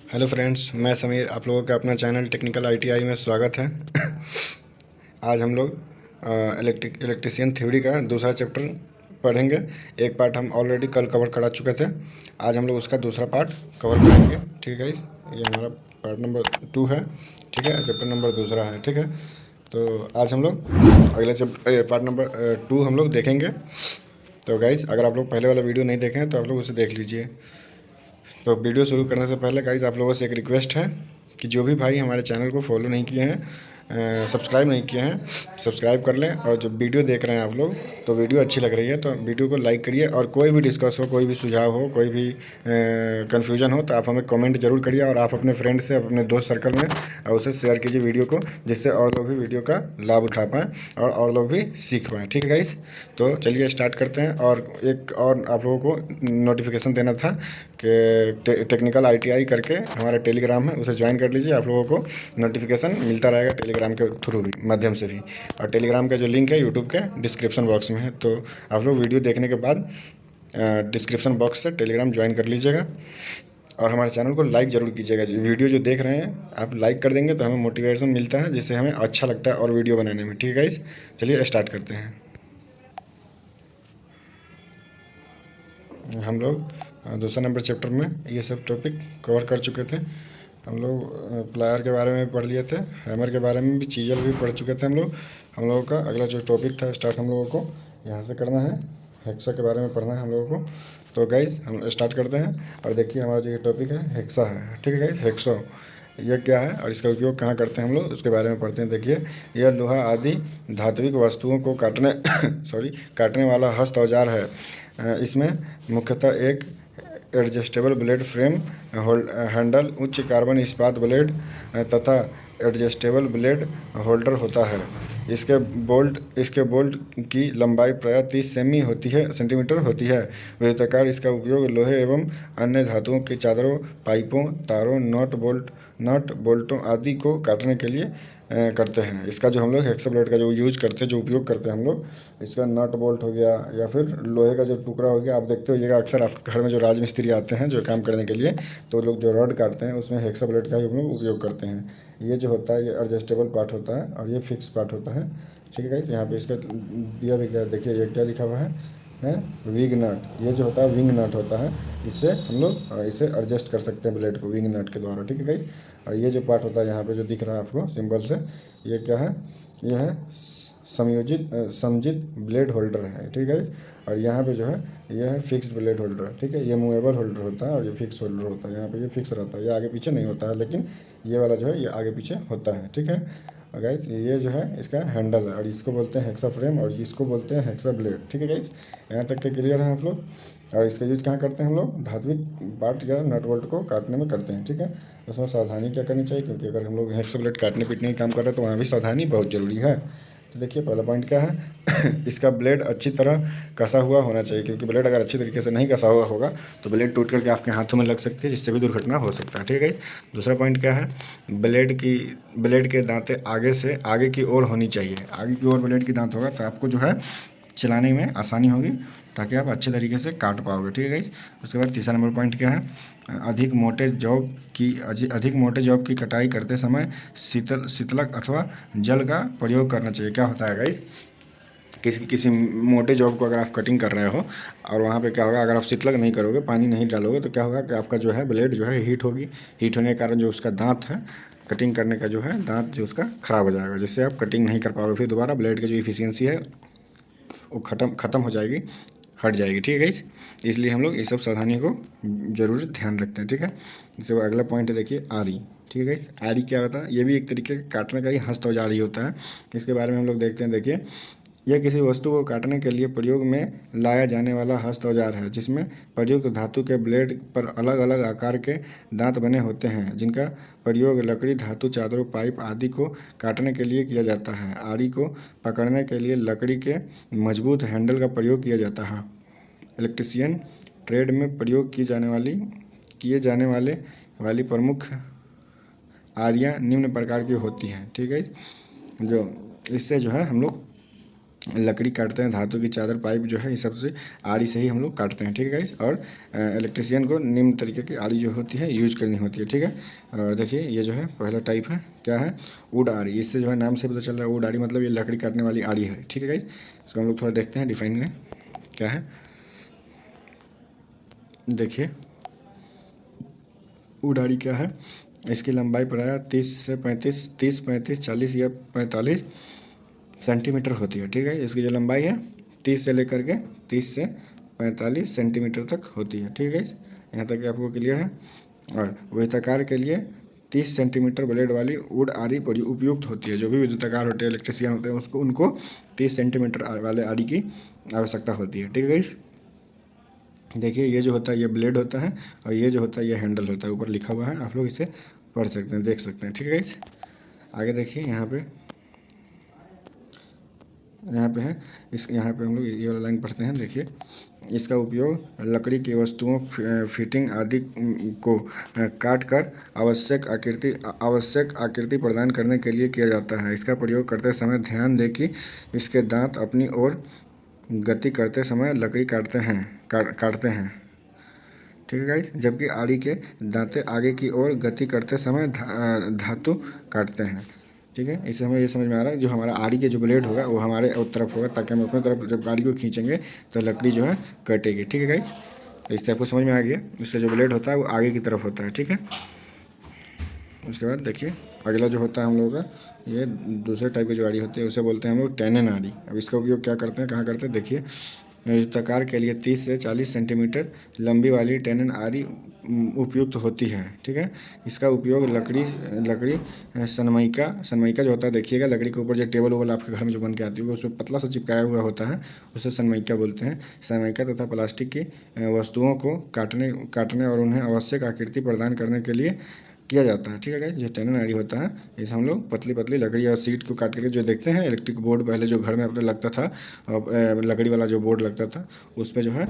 Hello friends, मैं समीर। आप लोगों का अपना चैनल टेक्निकल आईटीआई में स्वागत है। आज हम लोग इलेक्ट्रिशियन थ्योरी का दूसरा चैप्टर पढ़ेंगे। एक पार्ट हम ऑलरेडी कल कवर करा चुके थे। आज हम लोग उसका दूसरा पार्ट कवर करेंगे। ठीक है, ये हमारा पार्ट नंबर 2 है। ठीक है, चैप्टर नंबर दूसरा है। ठीक है, तो आज हम लोग अगले चैप्टर पार्ट नंबर 2 हम लोग देखेंगे। तो गाइज़, अगर आप लोग पहले वाला वीडियो नहीं देखे हैं तो आप लोग उसे देख लीजिए। तो वीडियो शुरू करने से पहले गाइज़, आप लोगों से एक रिक्वेस्ट है कि जो भी भाई हमारे चैनल को फॉलो नहीं किए हैं, सब्सक्राइब नहीं किए हैं, सब्सक्राइब कर लें। और जो वीडियो देख रहे हैं आप लोग, तो वीडियो अच्छी लग रही है तो वीडियो को लाइक करिए। और कोई भी डिस्कस हो, कोई भी सुझाव हो, कोई भी कन्फ्यूजन हो, तो आप हमें कमेंट जरूर करिए। और आप अपने फ्रेंड से, अपने दोस्त सर्कल में और उसे शेयर कीजिए वीडियो को, जिससे और लोग भी वीडियो का लाभ उठा पाएँ और लोग भी सीख पाएँ। ठीक है गाइस, तो चलिए स्टार्ट करते हैं। और एक और आप लोगों को नोटिफिकेशन देना था कि टेक्निकल आईटीआई करके हमारा टेलीग्राम है, उसे ज्वाइन कर लीजिए। आप लोगों को नोटिफिकेशन मिलता रहेगा टेलीग्राम के थ्रू भी, माध्यम से भी। और टेलीग्राम का जो लिंक है यूट्यूब के डिस्क्रिप्शन बॉक्स में है। तो आप लोग वीडियो देखने के बाद डिस्क्रिप्शन बॉक्स से टेलीग्राम ज्वाइन कर लीजिएगा। और हमारे चैनल को लाइक ज़रूर कीजिएगा। वीडियो जो देख रहे हैं आप लाइक कर देंगे तो हमें मोटिवेशन मिलता है, जिससे हमें अच्छा लगता है और वीडियो बनाने में। ठीक है गाइस, चलिए स्टार्ट करते हैं। हम लोग दूसरा नंबर चैप्टर में ये सब टॉपिक कवर कर चुके थे। हम लोग प्लायर के बारे में पढ़ लिए थे, हैमर के बारे में भी, चीजल भी पढ़ चुके थे हम लोग। हम लोगों का अगला जो टॉपिक था स्टार्ट हम लोगों को यहाँ से करना है। हेक्सा के बारे में पढ़ना है हम लोगों को। तो गाइज हम स्टार्ट करते हैं। और देखिए हमारा जो ये टॉपिक है हेक्सा है। ठीक है गाइज, हेक्सो यह क्या है और इसका उपयोग कहाँ करते हैं हम लोग, उसके बारे में पढ़ते हैं। देखिए, यह लोहा आदि धात्विक वस्तुओं को काटने काटने वाला हस्त औजार है। इसमें मुख्यतः एक एडजस्टेबल ब्लेड फ्रेम, हैंडल, उच्च कार्बन इस्पात ब्लेड तथा एडजस्टेबल ब्लेड होल्डर होता है। इसके बोल्ट की लंबाई प्रायः 30 सेंटीमीटर होती है। वृत्ताकार इसका उपयोग लोहे एवं अन्य धातुओं की चादरों, पाइपों, तारों, नट बोल्टों आदि को काटने के लिए करते हैं। इसका जो हम लोग हेक्सा ब्लेड का जो यूज करते हैं, जो उपयोग करते हैं हम लोग, इसका नट बोल्ट हो गया या फिर लोहे का जो टुकड़ा हो गया। आप देखते होइएगा अक्सर आपके घर में जो राजमिस्त्री आते हैं जो काम करने के लिए, तो लोग जो रॉड काटते हैं उसमें हेक्सा ब्लेड का ही हम लोग उपयोग करते हैं। ये जो होता है ये एडजस्टेबल पार्ट होता है और ये फिक्स पार्ट होता है। ठीक है गाइस, यहाँ पे इसका दिया भी क्या, देखिए ये क्या लिखा हुआ है विंग नट। ये जो होता है विंग नट होता है, इससे हम लोग इसे एडजस्ट कर सकते हैं ब्लेड को विंग नट के द्वारा। ठीक है गाइस, और ये जो पार्ट होता है यहाँ पे जो दिख रहा है आपको सिंबल से, ये क्या है, ये है समजित ब्लेड होल्डर है। ठीक है गाइस, और यहाँ पे जो है ये है फिक्स्ड ब्लेड होल्डर। ठीक है, ये मूवेबल होल्डर होता है और ये फिक्स होल्डर होता है। यहाँ पे ये फिक्स रहता है, ये आगे पीछे नहीं होता है, लेकिन ये वाला जो है ये आगे पीछे होता है। ठीक है, और गाइस ये जो है इसका हैंडल है और इसको बोलते हैं हेक्सा फ्रेम और इसको बोलते हैं हेक्सा ब्लेड। ठीक है गाइस, यहाँ तक के क्लियर है आप लोग। और इसका यूज कहाँ करते हैं हम लोग, धात्विक पार्ट या नट बोल्ट को काटने में करते हैं। ठीक है, उसमें सावधानी क्या करनी चाहिए, क्योंकि अगर हम लोग हेक्सा ब्लेड काटने पीटने का काम कर रहे हैं तो वहाँ भी सावधानी बहुत ज़रूरी है। तो देखिए पहला पॉइंट क्या है इसका ब्लेड अच्छी तरह कसा हुआ होना चाहिए, क्योंकि ब्लेड अगर अच्छी तरीके से नहीं कसा हुआ होगा तो ब्लेड टूट करके आपके हाथों में लग सकती है, जिससे भी दुर्घटना हो सकता है। ठीक है, दूसरा पॉइंट क्या है, ब्लेड के दांतें आगे की ओर होनी चाहिए। आगे की ओर ब्लेड की दांत होगा तो आपको जो है चलाने में आसानी होगी, ताकि आप अच्छे तरीके से काट पाओगे। ठीक है गाइस, उसके बाद तीसरा नंबर पॉइंट क्या है, अधिक मोटे जॉब की कटाई करते समय शीतलक अथवा जल का प्रयोग करना चाहिए। क्या होता है गाइस, किसी मोटे जॉब को अगर आप कटिंग कर रहे हो और वहाँ पे क्या होगा, अगर आप शीतलक नहीं करोगे, पानी नहीं डालोगे, तो क्या होगा कि आपका जो है ब्लेड जो है हीट होगी। हीट होने के कारण जो उसका दांत है, कटिंग करने का जो है दांत जो उसका ख़राब हो जाएगा, जिससे आप कटिंग नहीं कर पाओगे। फिर दोबारा ब्लेड की जो इफिशियंसी है वो ख़त्म हो जाएगी, हट जाएगी। ठीक है गाइस, इसलिए हम लोग इस सब सावधानी को ज़रूर ध्यान रखते हैं। ठीक है, इसके बाद अगला पॉइंट है देखिए आरी। ठीक है गाइस, आरी क्या होता है, ये भी एक तरीके का काटने का ही हस्त औजार ही होता है। इसके बारे में हम लोग देखते हैं। देखिए, यह किसी वस्तु को काटने के लिए प्रयोग में लाया जाने वाला हस्त औजार है, जिसमें प्रयुक्त धातु के ब्लेड पर अलग अलग आकार के दांत बने होते हैं, जिनका प्रयोग लकड़ी, धातु, चादरों, पाइप आदि को काटने के लिए किया जाता है। आरी को पकड़ने के लिए लकड़ी के मजबूत हैंडल का प्रयोग किया जाता है। इलेक्ट्रीशियन ट्रेड में प्रयोग किए जाने वाली प्रमुख आरियाँ निम्न प्रकार की होती हैं। ठीक है, जो इससे जो है हम लोग लकड़ी काटते हैं, धातु की चादर, पाइप जो है, ये सब से आरी से ही हम लोग काटते हैं, ठीक है गाइस। और इलेक्ट्रिशियन को निम्न तरीके की आरी जो होती है यूज करनी होती है, ठीक है। और देखिए ये जो है पहला टाइप है, क्या है, वुड आरी। इससे जो है नाम से पता चल रहा है वुड आरी मतलब ये लकड़ी काटने वाली आरी है, ठीक है गाइस। इसको हम लोग थोड़ा देखते हैं, डिफाइन में क्या है। देखिए वुड आरी क्या है, इसकी लंबाई प्रायः 30 से 35 40 या 45 सेंटीमीटर होती है, ठीक है। इसकी जो लंबाई है 30 से लेकर के 30 से 45 सेंटीमीटर तक होती है, ठीक है। यहाँ तक आपको क्लियर है। और वृत्ताकार के लिए 30 सेंटीमीटर ब्लेड वाली वुड आरी बड़ी उपयुक्त होती है। जो भी वृत्ताकार होते हैं, इलेक्ट्रिशियन होते हैं, उसको उनको 30 सेंटीमीटर वाले आरी की आवश्यकता होती है, ठीक है गाइस। देखिए ये जो होता है ये ब्लेड होता है, और ये जो होता है ये हैंडल होता है, ऊपर लिखा हुआ है, आप लोग इसे पढ़ सकते हैं, देख सकते हैं, ठीक है गाइस। आगे देखिए यहाँ पे है यहाँ पे हम लोग ये वाला लाइन पढ़ते हैं। देखिए इसका उपयोग लकड़ी की वस्तुओं, फिटिंग आदि को काट कर आवश्यक आकृति प्रदान करने के लिए किया जाता है। इसका प्रयोग करते समय ध्यान दें कि इसके दांत अपनी ओर गति करते समय लकड़ी काटते हैं, ठीक है गाइस। जबकि आरी के दांते आगे की ओर गति करते समय धातु काटते हैं, ठीक है। इससे हमें ये समझ में आ रहा है जो हमारा आरी के जो ब्लेड होगा वो हमारे तरफ होगा, ताकि हम अपनी तरफ जब आरी को खींचेंगे तो लकड़ी जो है कटेगी, ठीक है गाइस। तो इससे आपको समझ में आ गया, इससे जो ब्लेड होता है वो आगे की तरफ होता है, ठीक है। उसके बाद देखिए अगला जो होता है हम लोगों का, ये दूसरे टाइप की जो आरी होती है उसे बोलते हैं हम लोग टेनन आरी। अब इसका उपयोग क्या करते हैं, कहाँ करते हैं, देखिए वृत्ताकार के लिए 30 से 40 सेंटीमीटर लंबी वाली टेनन आरी उपयुक्त होती है, ठीक है। इसका उपयोग लकड़ी सनमाइका जो होता है, देखिएगा लकड़ी के ऊपर जो टेबल वोबल आपके घर में जो बन के आती है उसमें पतला सा चिपकाया हुआ होता है, उसे सनमाइका बोलते हैं। सनमाइका तथा प्लास्टिक की वस्तुओं को काटने और उन्हें आवश्यक आकृति प्रदान करने के लिए किया जाता है, ठीक है गाइस। जो टेनन आरी होता है इसे हम लोग पतली पतली लकड़ी और सीट को काट करके जो देखते हैं, इलेक्ट्रिक बोर्ड पहले जो घर में अपने लगता था, लकड़ी वाला जो बोर्ड लगता था उस पर जो है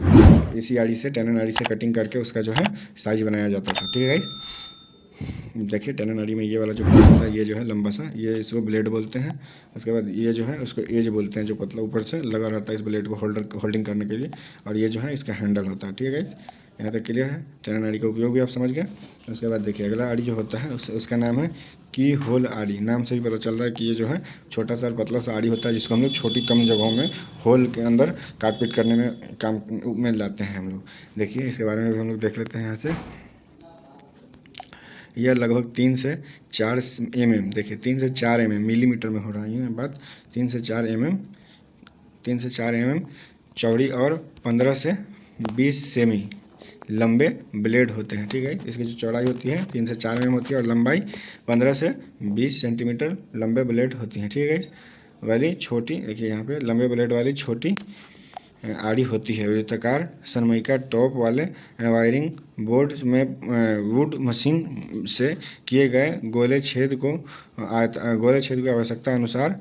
इसी आरी से, टेनन आरी से कटिंग करके उसका जो है साइज बनाया जाता था, ठीक है गाइस। देखिए टेनन आरी में ये वाला जो पार्ट होता है ये जो है लंबा सा, ये इसको ब्लेड बोलते हैं। उसके बाद ये जो है उसको एज बोलते हैं, जो पतला ऊपर से लगा रहता है इस ब्लेड को होल्डिंग करने के लिए, और ये जो है इसका हैंडल होता है, ठीक है गाइस। यहाँ तक क्लियर है, टेनन आरी का उपयोग भी आप समझ गए। उसके बाद देखिए अगला आरी जो होता है उसका नाम है की होल आरी। नाम से भी पता चल रहा है कि ये जो है छोटा सा पतला सा आरी होता है, जिसको हम लोग छोटी कम जगहों में होल के अंदर काटपीट करने में काम में लाते हैं हम लोग। देखिए इसके बारे में भी हम लोग देख लेते हैं यहाँ से। यह लगभग 3 से 4 mm, देखिए 3 से 4 mm मिलीमीटर में हो रहा है ये बात, 3 से 4 mm चौड़ी और 15 से 20 सेमी लंबे ब्लेड होते हैं, ठीक है। इसकी जो चौड़ाई होती है 3 से 4 mm होती है, और लंबाई 15 से 20 सेंटीमीटर लंबे ब्लेड होती हैं, ठीक है। वाली छोटी, देखिए यहाँ पे लंबे ब्लेड वाली छोटी आरी होती है। वृत्ताकार सनमाइका टॉप वाले वायरिंग बोर्ड में वुड मशीन से किए गए गोले छेद को आवश्यकता अनुसार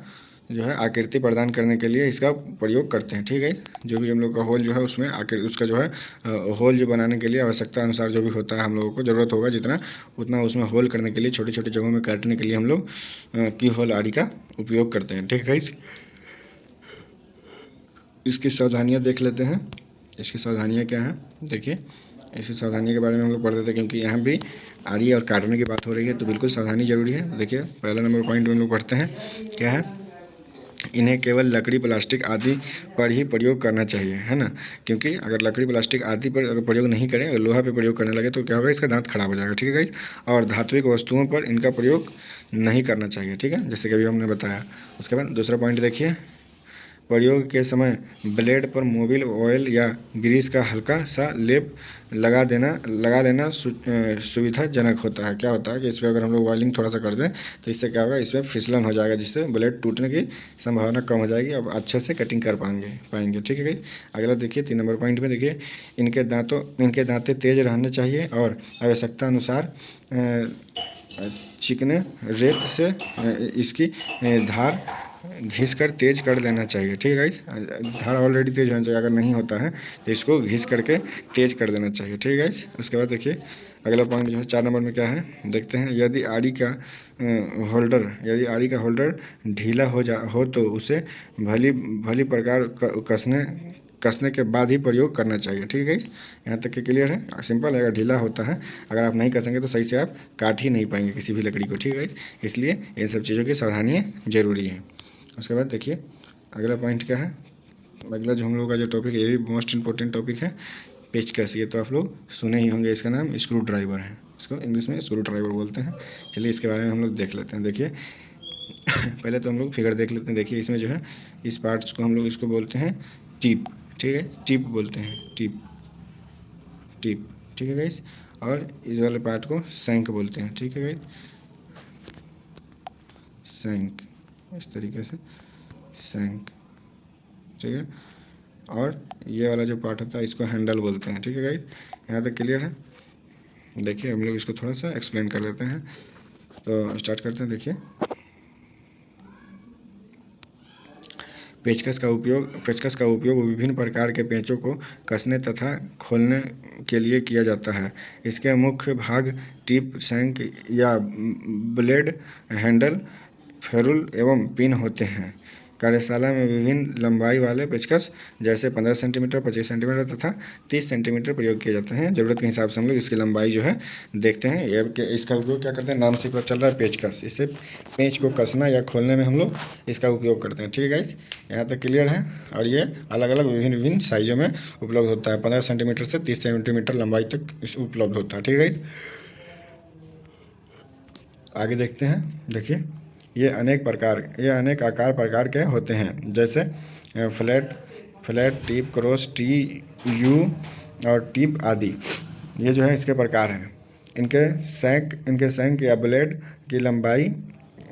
जो है आकृति प्रदान करने के लिए इसका प्रयोग करते हैं, ठीक है। जो भी हम लोग का होल जो है उसमें उसका जो है होल जो बनाने के लिए आवश्यकता अनुसार जो भी होता है हम लोगों को ज़रूरत होगा जितना उतना उसमें होल करने के लिए, छोटी छोटी जगहों में काटने के लिए हम लोग की होल आरी का उपयोग करते हैं, ठीक है। इसकी सावधानियाँ देख लेते हैं। इसकी सावधानियाँ क्या हैं, देखिए इसकी सावधानियों के बारे में हम लोग पढ़ते थे, क्योंकि यहाँ भी आरी और काटने की बात हो रही है तो बिल्कुल सावधानी जरूरी है। देखिए पहला नंबर पॉइंट हम लोग पढ़ते हैं, क्या है, इन्हें केवल लकड़ी प्लास्टिक आदि पर ही प्रयोग करना चाहिए, है ना। क्योंकि अगर लकड़ी प्लास्टिक आदि पर अगर प्रयोग नहीं करें, अगर लोहा पे प्रयोग करने लगे तो क्या होगा, इसका दांत खराब हो जाएगा, ठीक है गाइस। और धात्विक वस्तुओं पर इनका प्रयोग नहीं करना चाहिए, ठीक है, जैसे कि अभी हमने बताया। उसके बाद दूसरा पॉइंट देखिए, प्रयोग के समय ब्लेड पर मोबिल ऑयल या ग्रीस का हल्का सा लेप लगा लेना सुविधाजनक होता है। क्या होता है कि इस पर अगर हम लोग वायलिंग थोड़ा सा कर दें तो इससे क्या होगा, इसमें फिसलन हो जाएगा, जिससे ब्लेड टूटने की संभावना कम हो जाएगी, अब अच्छे से कटिंग कर पाएंगे, ठीक है। अगला देखिए 3 नंबर पॉइंट में देखिए, इनके दांते तेज रहने चाहिए और आवश्यकता अनुसार चिकने रेत से इसकी धार घिस कर तेज़ कर देना चाहिए। ठीक है गाइस, धार ऑलरेडी तेज़ होना चाहिए, अगर नहीं होता है तो इसको घिस करके तेज़ कर देना चाहिए। ठीक है गाइस, उसके बाद देखिए अगला पॉइंट जो है 4 नंबर में क्या है देखते हैं। यदि आड़ी का होल्डर ढीला हो तो उसे भली भली प्रकार कसने के बाद ही प्रयोग करना चाहिए। ठीक है गाइस, यहाँ तक के क्लियर है। सिंपल है, अगर ढीला होता है, अगर आप नहीं कसेंगे तो सही से आप काट ही नहीं पाएंगे किसी भी लकड़ी को। ठीक है गाइस, इसलिए इन सब चीज़ों की सावधानी जरूरी है। उसके बाद देखिए अगला पॉइंट क्या है। अगला जो हम लोग का जो टॉपिक है ये भी मोस्ट इंपॉर्टेंट टॉपिक है, पेचकस। ये तो आप लोग सुने ही होंगे, इसका नाम स्क्रू ड्राइवर है, इसको इंग्लिश में स्क्रू ड्राइवर बोलते हैं। चलिए इसके बारे में हम लोग देख लेते हैं। देखिए पहले तो हम लोग फिगर देख लेते हैं। देखिए इसमें जो है इस पार्ट्स को हम लोग इसको बोलते हैं टिप। ठीक है, टिप बोलते हैं, टिप टिप। ठीक है गाइस, और इस वाले पार्ट को सैंक बोलते हैं। ठीक है गाइस, सैंक, इस तरीके से सैंक। ठीक है, और ये वाला जो पार्ट होता है इसको हैंडल बोलते हैं। ठीक है गाइस, यहाँ तक क्लियर है। देखिए हम लोग इसको थोड़ा सा एक्सप्लेन कर लेते हैं, तो स्टार्ट करते हैं। देखिए पेचकस का उपयोग विभिन्न प्रकार के पेंचों को कसने तथा खोलने के लिए किया जाता है। इसके मुख्य भाग टिप, शैंक या ब्लेड, हैंडल, फेरुल एवं पिन होते हैं। कार्यशाला में विभिन्न लंबाई वाले पेचकस जैसे 15 सेंटीमीटर, 25 सेंटीमीटर तथा 30 सेंटीमीटर प्रयोग किए जाते हैं। ज़रूरत के हिसाब से हम लोग इसकी लंबाई जो है देखते हैं। ये इसका उपयोग क्या करते हैं, नाम से पता चल रहा है पेचकस। इससे पेंच को कसना या खोलने में हम लोग इसका उपयोग करते हैं। ठीक है गाइस, यहाँ तक क्लियर है। और ये अलग अलग विभिन्न साइज़ों में उपलब्ध होता है। 15 सेंटीमीटर से 30 सेंटीमीटर लंबाई तक उपलब्ध होता है। ठीक है गाइस, आगे देखते हैं। देखिए ये अनेक आकार प्रकार के होते हैं, जैसे फ्लैट टिप, क्रॉस यू और टिप आदि। ये जो है इसके प्रकार हैं। इनके शंख या ब्लेड की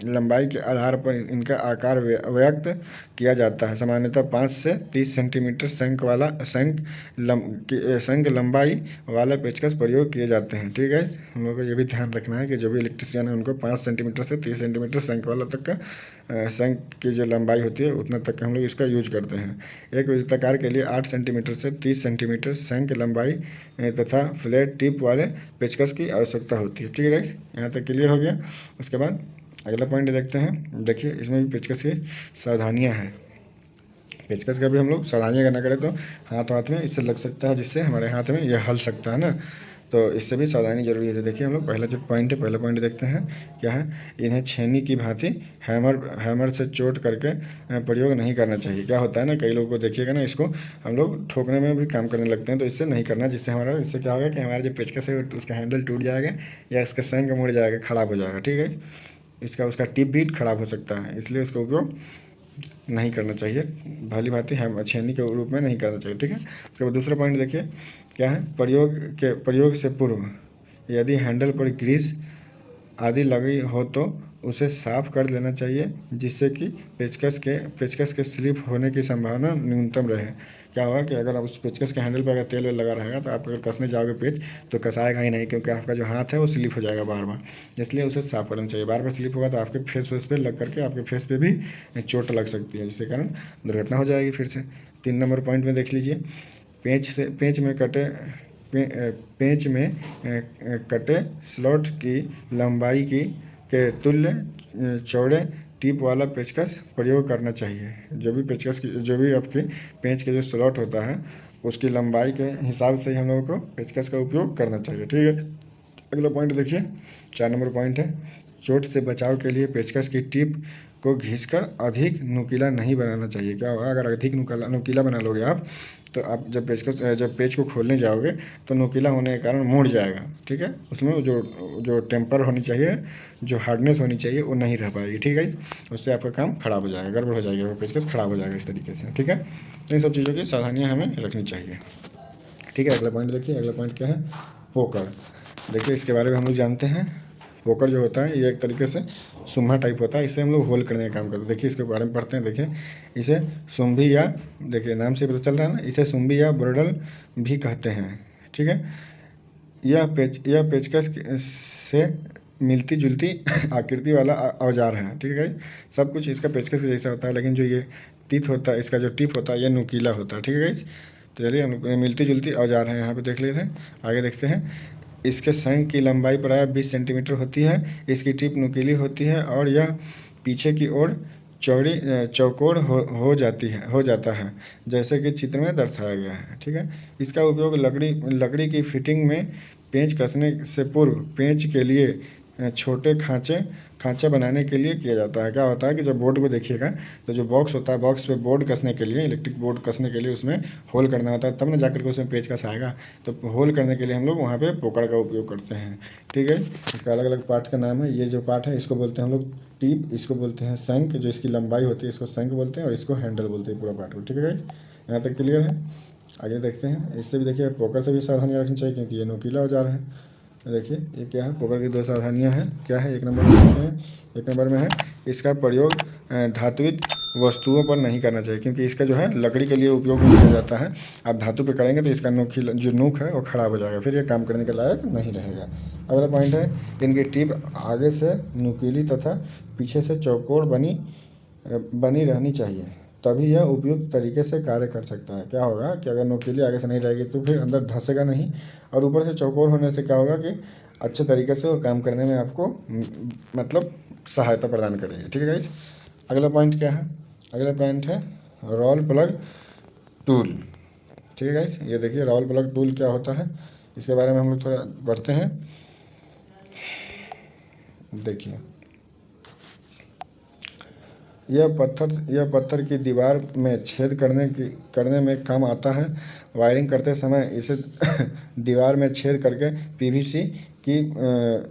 लंबाई के आधार पर इनका आकार व्यक्त किया जाता है। सामान्यतः 5 से 30 सेंटीमीटर शंख लंबाई वाले पेचकस प्रयोग किए जाते हैं। ठीक है, हम लोग को ये भी ध्यान रखना है कि जो भी इलेक्ट्रिशियन है उनको 5 सेंटीमीटर से 30 सेंटीमीटर शंख वाला तक का शंख की जो लंबाई होती है उतना तक हम लोग इसका यूज करते हैं। एक वृत्ताकार के लिए 8 सेंटीमीटर से 30 सेंटीमीटर शंख लंबाई तथा फ्लैट टिप वाले पेचकस की आवश्यकता होती है। ठीक है गाइस, यहाँ तक क्लियर हो गया। उसके बाद अगला पॉइंट देखते हैं। देखिए इसमें भी पेचकस की सावधानियाँ हैं। पेचकस का भी हम लोग सावधानियाँ करना करें तो हाथ में इससे लग सकता है, जिससे हमारे हाथ में यह हल सकता है ना, तो इससे भी सावधानी जरूरी है। देखिए हम लोग पहला पॉइंट देखते हैं क्या है। इन्हें छेनी की भांति हैमर से चोट करके प्रयोग नहीं करना चाहिए। क्या होता है ना, कई लोगों को देखिएगा ना, इसको हम लोग ठोकने में भी काम करने लगते हैं, तो इससे नहीं करना। इससे क्या होगा कि हमारा जो पेचकस है उसका हैंडल टूट जाएगा या इसका शंख मुड़ जाएगा, खराब हो जाएगा। ठीक है, उसका टिप भी खराब हो सकता है, इसलिए उसका उपयोग नहीं करना चाहिए, भली भांति छेनी के रूप में नहीं करना चाहिए। ठीक है, उसके बाद दूसरा पॉइंट देखिए क्या है। प्रयोग से पूर्व यदि हैंडल पर ग्रीस आदि लगी हो तो उसे साफ कर लेना चाहिए, जिससे कि पेचकस के स्लिप होने की संभावना न्यूनतम रहे। क्या होगा कि अगर आप उस पेचकस के हैंडल पर अगर तेल लगा रहेगा तो आप अगर कसने जाओगे पेच तो कसाएगा ही नहीं, क्योंकि आपका जो हाथ है वो स्लिप हो जाएगा बार बार। इसलिए उसे साफ करना चाहिए। बार बार स्लिप होगा तो आपके फेस पे लग करके आपके फेस पे भी चोट लग सकती है, जिसके कारण दुर्घटना हो जाएगी। फिर से 3 नंबर पॉइंट में देख लीजिए। पेंच में कटे स्लॉट की लंबाई के तुल्य चौड़े टिप वाला पेचकस प्रयोग करना चाहिए। जो भी आपके पेंच के जो स्लॉट होता है उसकी लंबाई के हिसाब से ही हम लोगों को पेचकस का उपयोग करना चाहिए। ठीक है, अगला पॉइंट देखिए 4 नंबर पॉइंट है। चोट से बचाव के लिए पेचकस की टिप को घिसकर अधिक नुकीला नहीं बनाना चाहिए। क्या होगा, अगर अधिक नुकीला बना लोगे आप तो आप जब पेच को खोलने जाओगे तो नुकीला होने के कारण मुड़ जाएगा। ठीक है, उसमें जो टेम्पर होनी चाहिए, जो हार्डनेस होनी चाहिए वो नहीं रह पाएगी। ठीक है, उससे आपका काम खराब हो जाएगा, गड़बड़ हो जाएगा, पेचकस खराब हो जाएगा इस तरीके से। ठीक है, तो इन सब चीज़ों की सावधानियाँ हमें रखनी चाहिए। ठीक है, अगला पॉइंट देखिए। अगला पॉइंट क्या है, पोकर। देखिए इसके बारे में हम लोग जानते हैं। पोकर जो होता है ये एक तरीके से सुम्हा टाइप होता है, इससे हम लोग होल करने का काम करते हैं। देखिए इसके बारे में पढ़ते हैं। देखिए इसे सुम्भी या, देखिए नाम से पता चल रहा है ना, इसे सुम्भी या ब्रोडल भी कहते हैं। ठीक है, यह पेचकस से मिलती जुलती आकृति वाला औजार है। ठीक है गाइस, सब कुछ इसका पेचकस के जैसा होता है, लेकिन जो ये टिप होता है, इसका जो टिप होता है ये नुकीला होता है। ठीक है गाइस, तो चलिए हम लोग मिलती जुलती औजार है यहाँ पे देख लेते हैं। आगे देखते हैं, इसके संग की लंबाई प्रायः 20 सेंटीमीटर होती है, इसकी टिप नुकीली होती है और यह पीछे की ओर चौड़ी चौकोर हो जाता है, जैसे कि चित्र में दर्शाया गया है। ठीक है, इसका उपयोग लकड़ी की फिटिंग में पेंच कसने से पूर्व पेंच के लिए छोटे खांचे बनाने के लिए किया जाता है। क्या होता है कि जब बोर्ड को देखिएगा तो जो बॉक्स होता है, बॉक्स पे बोर्ड कसने के लिए, इलेक्ट्रिक बोर्ड कसने के लिए उसमें होल करना होता है, तब ना जाकर के उसमें पेच कस आएगा। तो होल करने के लिए हम लोग वहाँ पे पोकड़ का उपयोग करते हैं। ठीक है, इसका अलग अलग पार्ट का नाम है। ये जो पार्ट है इसको बोलते हैं हम लोग टीप, इसको बोलते हैं शंक, जो इसकी लंबाई होती है इसको शंक बोलते हैं, और इसको हैंडल बोलते हैं पूरा पार्ट को। ठीक है गाइस, यहाँ तक क्लियर है। आगे देखते हैं, इससे भी देखिए पोकर से भी सावधानी रखनी चाहिए, क्योंकि ये नुकीला औजार है। देखिए ये क्या है, पोकर की 2 सावधानियां हैं। क्या है, एक नंबर में है, एक नंबर में है इसका प्रयोग धात्विक वस्तुओं पर नहीं करना चाहिए, क्योंकि इसका जो है लकड़ी के लिए उपयोग में किया जाता है। आप धातु पे करेंगे तो इसका नुकीला जो नोक है वो खराब हो जाएगा, फिर ये काम करने के लायक नहीं रहेगा। अगला पॉइंट है, इनकी टिप आगे से नुकीली तथा पीछे से चौकोर बनी रहनी चाहिए, तभी यह उपयुक्त तरीके से कार्य कर सकता है। क्या होगा कि अगर नुकीली आगे से नहीं रहेगी तो फिर अंदर धंसेगा नहीं, और ऊपर से चौकोर होने से क्या होगा कि अच्छे तरीके से वो काम करने में आपको मतलब सहायता प्रदान करेगी। ठीक है गाइज, अगला पॉइंट क्या है, अगला पॉइंट है रोल प्लग टूल। ठीक है गाइज, ये देखिए रोल प्लग टूल क्या होता है, इसके बारे में हम लोग थोड़ा पढ़ते हैं। देखिए, यह पत्थर की दीवार में छेद करने में काम आता है। वायरिंग करते समय इसे दीवार में छेद करके पीवीसी की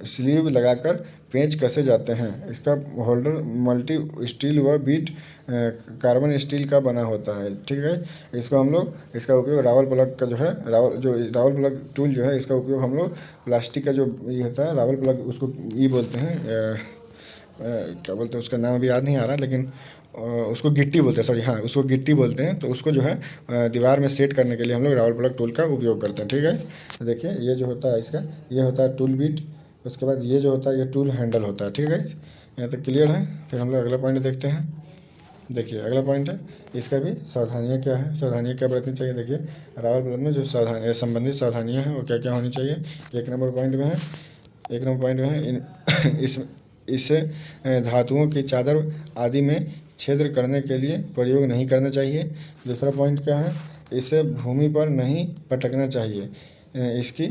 स्लीव लगाकर पेंच कसे जाते हैं। इसका होल्डर मल्टी स्टील व बीट कार्बन स्टील का बना होता है। ठीक है, इसको हम लोग इसका उपयोग रावल प्लग का जो है रावल प्लग टूल जो है, इसका उपयोग हम लोग प्लास्टिक का जो ये होता है रावल प्लग, उसको ये बोलते हैं क्या बोलते हैं, उसका नाम अभी याद नहीं आ रहा, लेकिन उसको गिट्टी बोलते हैं, सॉरी हाँ उसको गिट्टी बोलते हैं। तो उसको जो है दीवार में सेट करने के लिए हम लोग रावल प्लग टूल का उपयोग करते हैं। ठीक है, तो देखिए ये जो होता है इसका, ये होता है टूल बिट, उसके बाद ये जो होता है ये टूल हैंडल होता है। ठीक है, यहाँ तक क्लियर है। फिर हम लोग अगला पॉइंट देखते हैं। देखिए अगला पॉइंट है, इसका भी सावधानियाँ क्या है, सावधानियाँ क्या बरतनी चाहिए। देखिए रावल प्लग में जो संबंधित सावधानियाँ हैं वो क्या क्या होनी चाहिए, एक नंबर पॉइंट में है, एक नंबर पॉइंट में है इसे धातुओं की चादर आदि में छिद्र करने के लिए प्रयोग नहीं करना चाहिए। दूसरा पॉइंट क्या है, इसे भूमि पर नहीं पटकना चाहिए, इसकी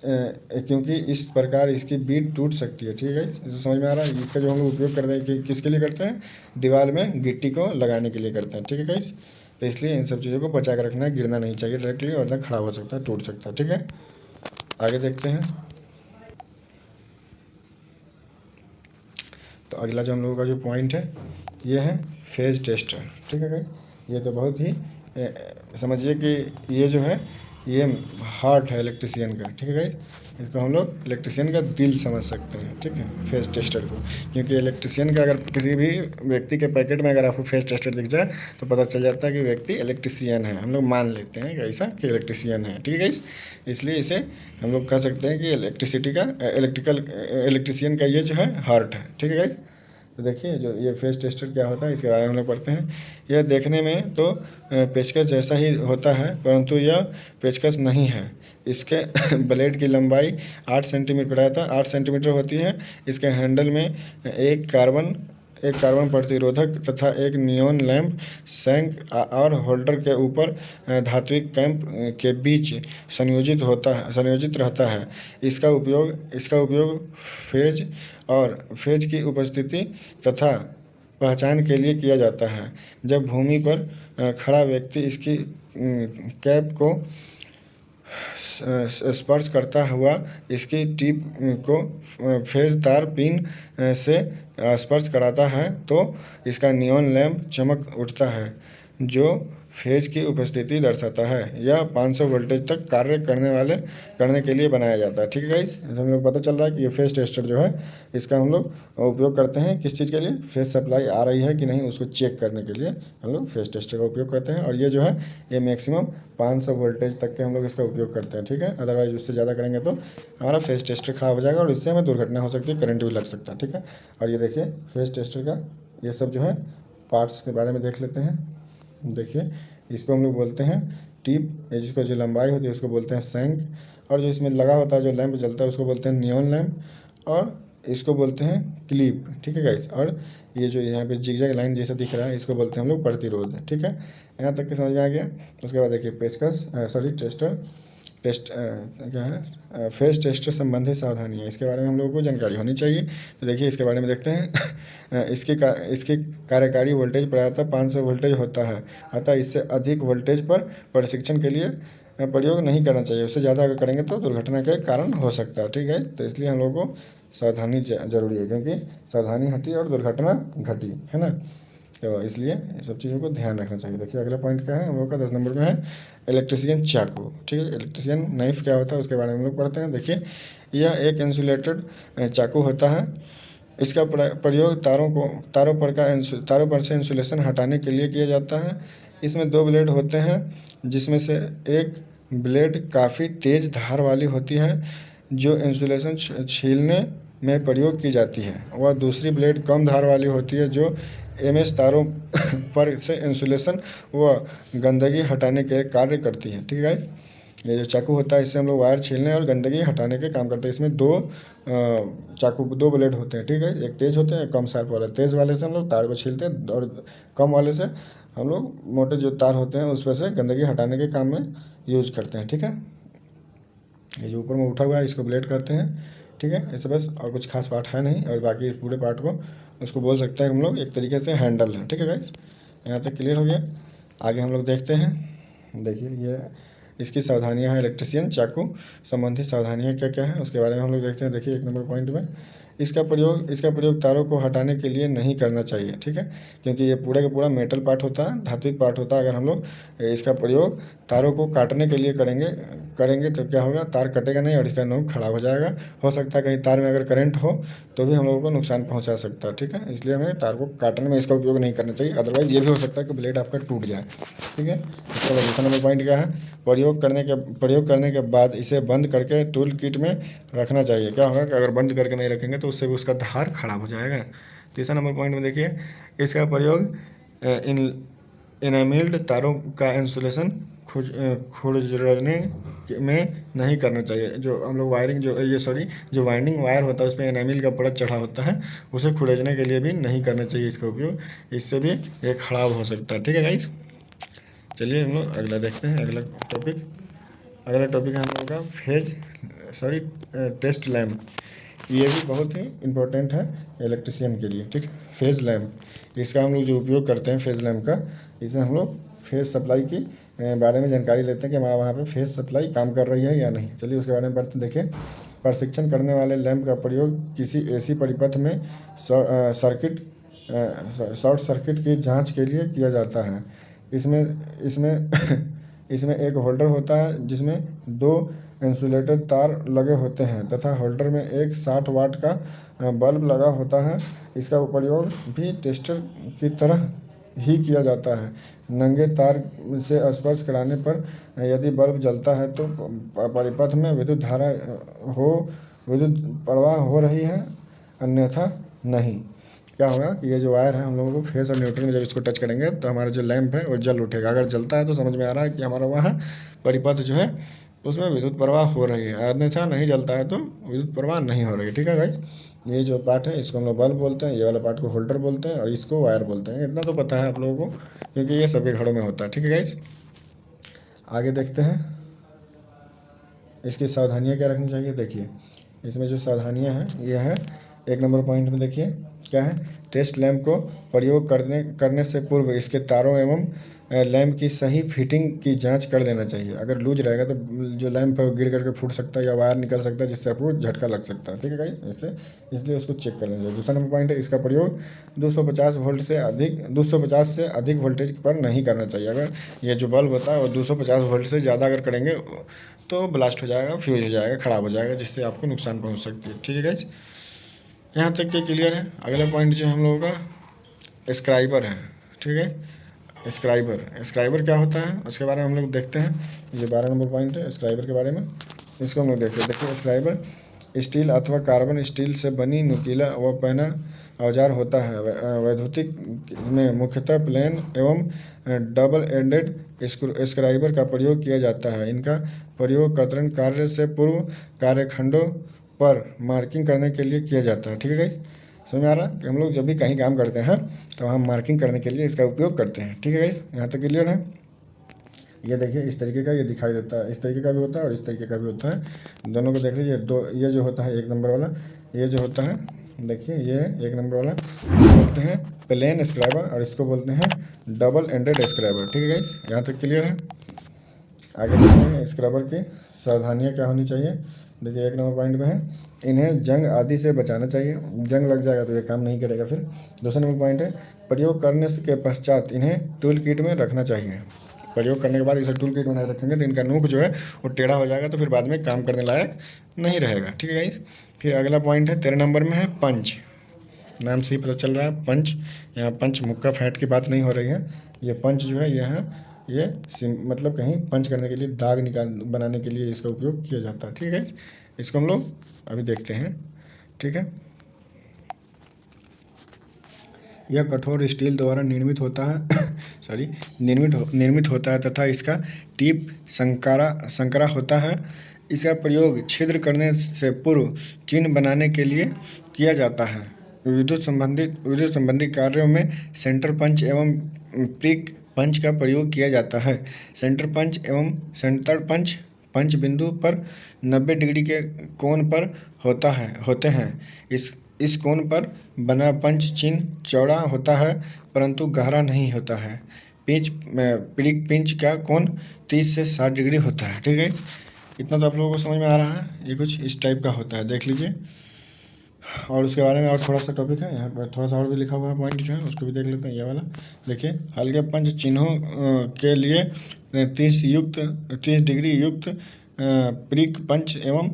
क्योंकि इस प्रकार इसकी बीट टूट सकती है। ठीक है, इसे समझ में आ रहा है। इसका जो हम लोग उपयोग करते हैं कि किसके लिए करते हैं, दीवार में गिट्टी को लगाने के लिए करते हैं। ठीक है गाइस, तो इसलिए इन सब चीज़ों को बचा कर रखना है, गिरना नहीं चाहिए डायरेक्टली, वरना खराब हो सकता है, टूट सकता है। ठीक है, आगे देखते हैं। तो अगला जो हम लोगों का जो पॉइंट है ये है फेज टेस्टर। ठीक है गाइस, ये तो बहुत ही समझिए कि ये जो है ये हार्ट है इलेक्ट्रिशियन का। ठीक है गाइस, इसको हम लोग इलेक्ट्रिशियन का दिल समझ सकते हैं। ठीक है, फेज टेस्टर को, क्योंकि इलेक्ट्रिशियन का अगर किसी भी व्यक्ति के पैकेट में अगर आपको फेज टेस्टर दिख जाए तो पता चल जाता है कि व्यक्ति इलेक्ट्रिशियन है, हम लोग मान लेते हैं कि ऐसा कि इलेक्ट्रिशियन है। ठीक है गाइस, इसलिए इसे हम लोग कह सकते हैं कि इलेक्ट्रिशियन का ये जो है हार्ट है। ठीक है गाइस, तो देखिए जो ये फेज टेस्टर क्या होता है इसके बारे में हम लोग पढ़ते हैं। यह देखने में तो पेचकस जैसा ही होता है, परंतु यह पेचकस नहीं है। इसके ब्लेड की लंबाई 8 सेंटीमीटर होती है। इसके हैंडल में एक कार्बन प्रतिरोधक तथा एक नियॉन लैंप शंक और होल्डर के ऊपर धात्विक कैंप के बीच संयोजित रहता है। इसका उपयोग फेज की उपस्थिति तथा पहचान के लिए किया जाता है। जब भूमि पर खड़ा व्यक्ति इसकी कैप को स्पर्श करता हुआ इसकी टिप को फेजदार पिन से स्पर्श कराता है तो इसका नियॉन लैंप चमक उठता है, जो फेज की उपस्थिति दर्शाता है। यह 500 वोल्टेज तक कार्य करने के लिए बनाया जाता है। ठीक है गाइस, हम लोग पता चल रहा है कि ये फेज टेस्टर जो है इसका हम लोग उपयोग करते हैं किस चीज़ के लिए, फेज सप्लाई आ रही है कि नहीं उसको चेक करने के लिए हम लोग फेज टेस्टर का उपयोग करते हैं। और ये जो है ये मैक्सिमम 500 वोल्टेज तक के हम लोग इसका उपयोग करते हैं। ठीक है, अदरवाइज उससे ज़्यादा करेंगे तो हमारा फेज टेस्टर ख़राब हो जाएगा और इससे हमें दुर्घटना हो सकती है, करंट भी लग सकता है। ठीक है, और ये देखिए फेज टेस्टर का ये सब जो है पार्ट्स के बारे में देख लेते हैं। देखिए इसको हम लोग बोलते हैं टिप, जिसको जो लंबाई होती है उसको बोलते हैं सैंक, और जो इसमें लगा होता है जो लैंप जलता है उसको बोलते हैं नियॉन लैंप, और इसको बोलते हैं क्लिप। ठीक है गाइस, और ये जो यहाँ पे जिगजैग लाइन जैसा दिख रहा है इसको बोलते हैं हम लोग प्रतिरोध। ठीक है, यहाँ तक के समझ में आ गया। उसके बाद देखिए पेचकस टेस्टर क्या है फेज टेस्टर संबंधी सावधानियाँ, इसके बारे में हम लोगों को जानकारी होनी चाहिए। तो देखिए इसके बारे में देखते हैं। इसकी कार्यकारी वोल्टेज प्रायतः 500 वोल्टेज होता है, अतः इससे अधिक वोल्टेज पर प्रशिक्षण के लिए प्रयोग नहीं करना चाहिए। उससे ज़्यादा अगर करेंगे तो दुर्घटना का कारण हो सकता है। ठीक है, तो इसलिए हम लोगों को सावधानी जरूरी है, क्योंकि सावधानी हटी और दुर्घटना घटी, है ना। तो इसलिए सब चीज़ों को ध्यान रखना चाहिए। देखिए अगला पॉइंट क्या है हम लोग का 10 नंबर में है इलेक्ट्रिशियन चाकू। ठीक है, इलेक्ट्रिशियन नाइफ क्या होता है उसके बारे में हम लोग पढ़ते हैं। देखिए यह एक इंसुलेटेड चाकू होता है। इसका प्रयोग तारों पर से इंसुलेशन हटाने के लिए किया जाता है। इसमें 2 ब्लेड होते हैं, जिसमें से एक ब्लेड काफ़ी तेज़ धार वाली होती है जो इंसुलेशन छीलने में प्रयोग की जाती है, वह दूसरी ब्लेड कम धार वाली होती है जो एमएस तारों पर से इंसुलेशन व गंदगी हटाने के कार्य करती है। ठीक है, ये जो चाकू होता है इससे हम लोग वायर छीलने और गंदगी हटाने के काम करते हैं। इसमें दो ब्लेड होते हैं। ठीक है, एक तेज़ होते हैं, कम शार्प वाला। तेज़ वाले से हम लोग तार को छीलते हैं और कम वाले से हम लोग मोटे जो तार होते हैं उस पर से गंदगी हटाने के काम में यूज करते हैं। ठीक है, ये जो ऊपर में उठा हुआ है इसको ब्लेड कहते हैं। ठीक है, इससे बस और कुछ खास पार्ट है नहीं, और बाकी पूरे पार्ट को उसको बोल सकते हैं हम लोग एक तरीके से हैंडल है। ठीक है गाइस, यहाँ तक क्लियर हो गया। आगे हम लोग देखते हैं। देखिए ये इसकी सावधानियां हैं, इलेक्ट्रिशियन चाकू संबंधित सावधानियां क्या क्या है उसके बारे में हम लोग देखते हैं। देखिए 1 नंबर पॉइंट में इसका प्रयोग तारों को हटाने के लिए नहीं करना चाहिए। ठीक है, क्योंकि ये पूरा का पूरा मेटल पार्ट होता है, धात्विक पार्ट होता है। अगर हम लोग इसका प्रयोग तारों को काटने के लिए करेंगे तो क्या होगा, तार कटेगा नहीं और इसका नोक खराब हो जाएगा। हो सकता है कहीं तार में अगर करंट हो तो भी हम लोगों को नुकसान पहुंचा सकता है। ठीक है, इसलिए हमें तार को काटने में इसका उपयोग नहीं करना चाहिए, अदरवाइज ये भी हो सकता है कि ब्लेड आपका टूट जाए। ठीक है, इसका दूसरा नंबर पॉइंट क्या है, प्रयोग करने के बाद इसे बंद करके टूल किट में रखना चाहिए। क्या होगा कि अगर बंद करके नहीं रखेंगे तो उससे भी उसका धार खराब हो जाएगा। तीसरा नंबर पॉइंट में देखिए इसका प्रयोग इनेमिल्ड तारों का इंसुलेशन खुरदने में नहीं करना चाहिए। जो हम लोग वायरिंग जो वाइंडिंग वायर होता है उसमें एनामिल का परत चढ़ा होता है, उसे खुरदने के लिए भी नहीं करना चाहिए इसका उपयोग, इससे भी ये खराब हो सकता है। ठीक है गाइस, चलिए हम लोग अगला देखते हैं। अगला टॉपिक है हम लोगों का टेस्ट लैम्प। ये भी बहुत ही इम्पोर्टेंट है इलेक्ट्रिशियन के लिए। ठीक, फेज लैम्प इसका हम लोग जो उपयोग करते हैं फेज लैम्प का, इसे हम लोग फेज सप्लाई की बारे में जानकारी लेते हैं कि हमारा वहाँ पे फेज सप्लाई काम कर रही है या नहीं। चलिए उसके बारे में पढ़ते देखिए। प्रशिक्षण करने वाले लैंप का प्रयोग किसी एसी परिपथ में शॉर्ट सर्किट की जांच के लिए किया जाता है। इसमें इसमें इसमें एक होल्डर होता है जिसमें 2 इंसुलेटेड तार लगे होते हैं तथा होल्डर में एक 60 वाट का बल्ब लगा होता है। इसका प्रयोग भी टेस्टर की तरह ही किया जाता है। नंगे तार से स्पर्श कराने पर यदि बल्ब जलता है तो परिपथ में विद्युत प्रवाह हो रही है, अन्यथा नहीं। क्या होगा कि ये जो वायर है हम लोगों को फेस और न्यूट्रल में जब इसको टच करेंगे तो हमारा जो लैंप है वो जल उठेगा। अगर जलता है तो समझ में आ रहा है कि हमारा वहाँ परिपथ जो है उसमें विद्युत प्रवाह हो रही है, अन्यथा नहीं जलता है तो विद्युत प्रवाह नहीं हो रही है। ठीक है गाइस, ये जो पार्ट है इसको हम लोग बल्ब बोलते हैं, ये वाला पार्ट को होल्डर बोलते हैं और इसको वायर बोलते हैं। इतना तो पता है आप लोगों को क्योंकि ये सभी घरों में होता है। ठीक है गाइस, आगे देखते हैं इसकी सावधानियाँ क्या रखनी चाहिए। देखिए इसमें जो सावधानियाँ हैं ये है 1 नंबर पॉइंट में। देखिए क्या है, टेस्ट लैंप को प्रयोग करने से पूर्व इसके तारों एवं लैंप की सही फिटिंग की जांच कर लेना चाहिए। अगर लूज रहेगा तो जो लैंप है वो गिर करके फूट सकता है या वायर निकल सकता है, जिससे आपको झटका लग सकता है। ठीक है गाइस, इससे इसलिए उसको चेक कर लेना चाहिए। दूसरा नंबर पॉइंट है, इसका प्रयोग 250 वोल्ट से अधिक 250 से अधिक वोल्टेज पर नहीं करना चाहिए। अगर ये जो बल्ब होता है वो 250 वोल्ट से ज़्यादा अगर करेंगे तो ब्लास्ट हो जाएगा, फ्यूज हो जाएगा, ख़राब हो जाएगा, जिससे आपको नुकसान पहुँच सकती है। ठीक है गाइस, यहाँ तक के क्लियर है। अगला पॉइंट जो हम लोगों का स्क्राइबर है। ठीक है, स्क्राइबर क्या होता है उसके बारे में हम लोग देखते हैं। ये 12 नंबर पॉइंट है स्क्राइबर के बारे में, इसको हम लोग देखते हैं। देखिए, स्क्राइबर स्टील अथवा कार्बन स्टील से बनी नुकीला व पहना औजार होता है। वैद्युतिक में मुख्यतः प्लेन एवं डबल एंडेड स्क्राइबर का प्रयोग किया जाता है। इनका प्रयोग कतरन कार्य से पूर्व कार्यखंडों पर मार्किंग करने के लिए किया जाता है। ठीक है गाइस, समझ में आ रहा है कि हम लोग जब भी कहीं काम करते हैं तो हम मार्किंग करने के लिए इसका उपयोग करते हैं। ठीक है गाइस, यहाँ तक क्लियर है। ये देखिए, इस तरीके का ये दिखाई देता है, इस तरीके का भी होता है और इस तरीके का भी होता है। दोनों को देख लीजिए। दो ये जो होता है 1 नंबर वाला, ये जो होता है देखिए ये 1 नंबर वाला बोलते हैं प्लेन स्क्राइबर और इसको बोलते हैं डबल एंडेड स्क्राइबर। ठीक है गाइस, यहाँ तक क्लियर है। आगे देखते हैं स्क्रबर की सावधानियाँ क्या होनी चाहिए। देखिए 1 नंबर पॉइंट में है, इन्हें जंग आदि से बचाना चाहिए। जंग लग जाएगा तो ये काम नहीं करेगा फिर। दूसरा नंबर पॉइंट है, प्रयोग करने के पश्चात इन्हें टूल किट में रखना चाहिए। प्रयोग करने के बाद इसे टूल किट में नहीं रखेंगे तो इनका नोक जो है वो टेढ़ा हो जाएगा, तो फिर बाद में काम करने लायक नहीं रहेगा। ठीक है गाइस, फिर अगला पॉइंट है 13 नंबर में है पंच। नाम से ही पता चल रहा है पंच, यहाँ पंच मुक्का फैट की बात नहीं हो रही है। ये पंच जो है ये मतलब कहीं पंच करने के लिए दाग बनाने के लिए इसका उपयोग किया जाता है। ठीक है, इसको हम लोग अभी देखते हैं। ठीक है, यह कठोर स्टील द्वारा निर्मित होता है सॉरी निर्मित होता है तथा इसका टिप संकरा होता है। इसका प्रयोग छिद्र करने से पूर्व चिन्ह बनाने के लिए किया जाता है। विद्युत संबंधी कार्यों में सेंटर पंच एवं प्रिक पंच का प्रयोग किया जाता है। सेंटर पंच एवं सेंटर पंच बिंदु पर 90 डिग्री के कोण पर होते हैं। इस कोण पर बना पंच चिन्ह चौड़ा होता है परंतु गहरा नहीं होता है। प्रिक पिंच का कोण 30 से 60 डिग्री होता है। ठीक है, इतना तो आप लोगों को समझ में आ रहा है। ये कुछ इस टाइप का होता है, देख लीजिए। और उसके बारे में और थोड़ा सा टॉपिक है यहाँ पर, थोड़ा सा और भी लिखा हुआ है पॉइंट जो है उसको भी देख लेते हैं। ये वाला देखिए, हल्के पंच चिन्हों के लिए 30 डिग्री युक्त प्रिक पंच एवं